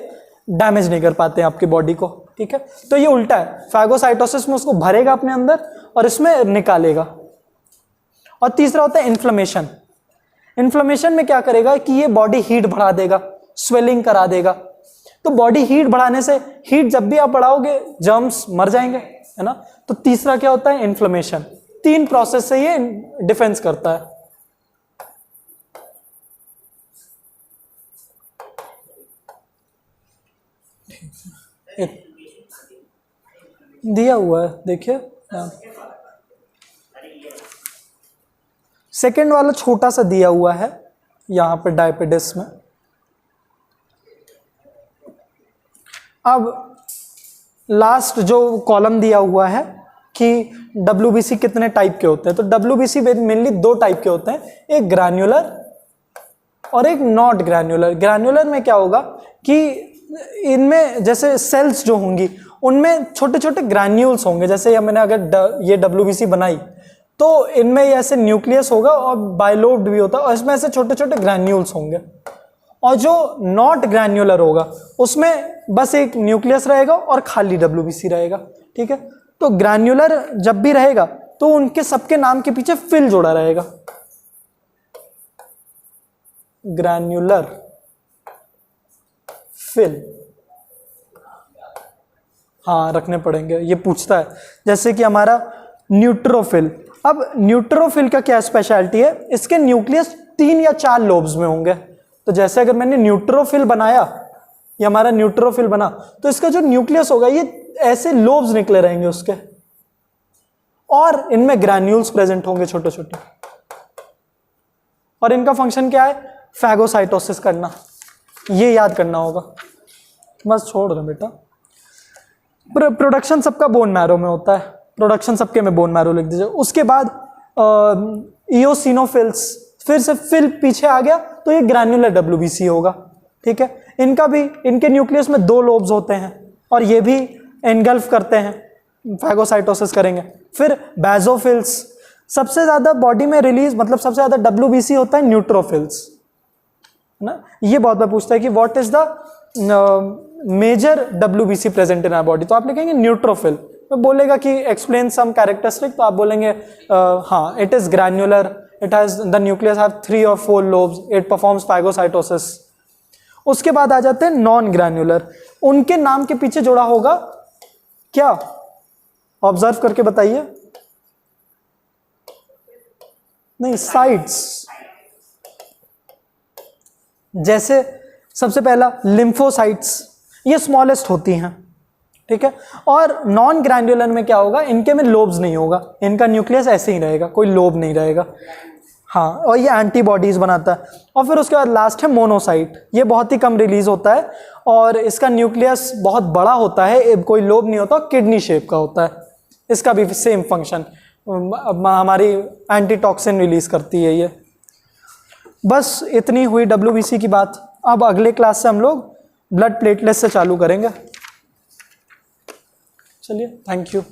Speaker 1: डैमेज नहीं कर पाते हैं आपकी बॉडी को, ठीक है। तो ये उल्टा है, फैगोसाइटोसिस में उसको भरेगा अपने अंदर और इसमें निकालेगा। और तीसरा होता है इन्फ्लेमेशन। इन्फ्लेमेशन में क्या करेगा कि ये बॉडी हीट बढ़ा देगा, स्वेलिंग करा देगा। तो बॉडी हीट बढ़ाने से, हीट जब भी आप बढ़ाओगे जर्म्स मर जाएंगे, है ना। तो तीसरा क्या होता है, इन्फ्लेमेशन। 3 प्रोसेस से ये डिफेंस करता है। दिया हुआ है, देखिए सेकेंड वाला छोटा सा दिया हुआ है यहां पे डायपेटिस में। अब लास्ट जो कॉलम दिया हुआ है कि डब्ल्यूबीसी कितने टाइप के होते हैं, तो डब्ल्यूबीसी मेनली 2 टाइप के होते हैं, एक ग्रैन्युलर और एक नॉट ग्रैन्युलर। ग्रैन्युलर में क्या होगा कि इनमें जैसे सेल्स जो होंगी उनमें छोटे छोटे ग्रैन्यूल्स होंगे। जैसे मैंने अगर ये डब्ल्यूबीसी बनाई तो इनमें ऐसे न्यूक्लियस होगा और बाइलोब्ड भी होता है, और इसमें ऐसे छोटे छोटे ग्रैन्यूल्स होंगे। और जो नॉट ग्रैन्युलर होगा उसमें बस एक न्यूक्लियस रहेगा और खाली डब्ल्यूबीसी रहेगा, ठीक है। तो ग्रैन्युलर जब भी रहेगा तो उनके सबके नाम के पीछे फिल जोड़ा रहेगा। ग्रैन्युलर फिल, हाँ रखने पड़ेंगे, ये पूछता है। जैसे कि हमारा न्यूट्रोफिल। अब न्यूट्रोफिल का क्या स्पेशलिटी है, इसके न्यूक्लियस 3 या 4 लोब्स में होंगे। तो जैसे अगर मैंने न्यूट्रोफिल बनाया, ये हमारा न्यूट्रोफिल बना, तो इसका जो न्यूक्लियस होगा ये ऐसे लोब्स निकले रहेंगे उसके, और इनमें ग्रैन्यूल्स प्रेजेंट होंगे छोटे छोटे। और इनका फंक्शन क्या है, फैगोसाइटोसिस करना। ये याद करना होगा, बस छोड़ दो बेटा। प्रोडक्शन सबका बोन मैरो में होता है, प्रोडक्शन सबके में बोन मैरो लिख दीजिए। उसके बाद इओसिनोफिल्स, फिर से फिल पीछे आ गया तो ये ग्रैन्युलर डब्ल्यूबीसी होगा, ठीक है। इनका भी, इनके न्यूक्लियस में 2 लोब्स होते हैं और ये भी एनगल्फ करते हैं, फैगोसाइटोसिस करेंगे। फिर बेजोफिल्स, सबसे ज्यादा बॉडी में रिलीज, मतलब सबसे ज्यादा डब्ल्यूबीसी होता है न्यूट्रोफिल्स, है ना। ये बहुत बार पूछता है कि what is the major WBC present in our body, तो आप लिखेंगे न्यूट्रोफिल। तो बोलेगा कि एक्सप्लेन सम कैरेक्टरिस्टिक, तो आप बोलेंगे हाँ, it is granular, it has the nucleus have 3 or 4 lobes, it performs phagocytosis. उसके बाद आ जाते हैं नॉन ग्रैन्युलर। उनके नाम के पीछे जुड़ा होगा क्या, ऑब्जर्व करके बताइए। नहीं, साइट्स, जैसे सबसे पहला लिम्फोसाइट्स, ये स्मॉलेस्ट होती हैं, ठीक है। और नॉन ग्रैन्युलर में क्या होगा, इनके में लोब्स नहीं होगा, इनका न्यूक्लियस ऐसे ही रहेगा, कोई लोब नहीं रहेगा। हाँ, और ये एंटीबॉडीज बनाता है। और फिर उसके बाद लास्ट है मोनोसाइट, ये बहुत ही कम रिलीज होता है और इसका न्यूक्लियस बहुत बड़ा होता है, कोई लोब नहीं होता, किडनी शेप का होता है। इसका भी सेम फंक्शन, हमारी एंटीटॉक्सिन रिलीज करती है ये। बस इतनी हुई WBC की बात। अब अगले क्लास से हम लोग ब्लड प्लेटलेट से चालू करेंगे। चलिए, थैंक यू।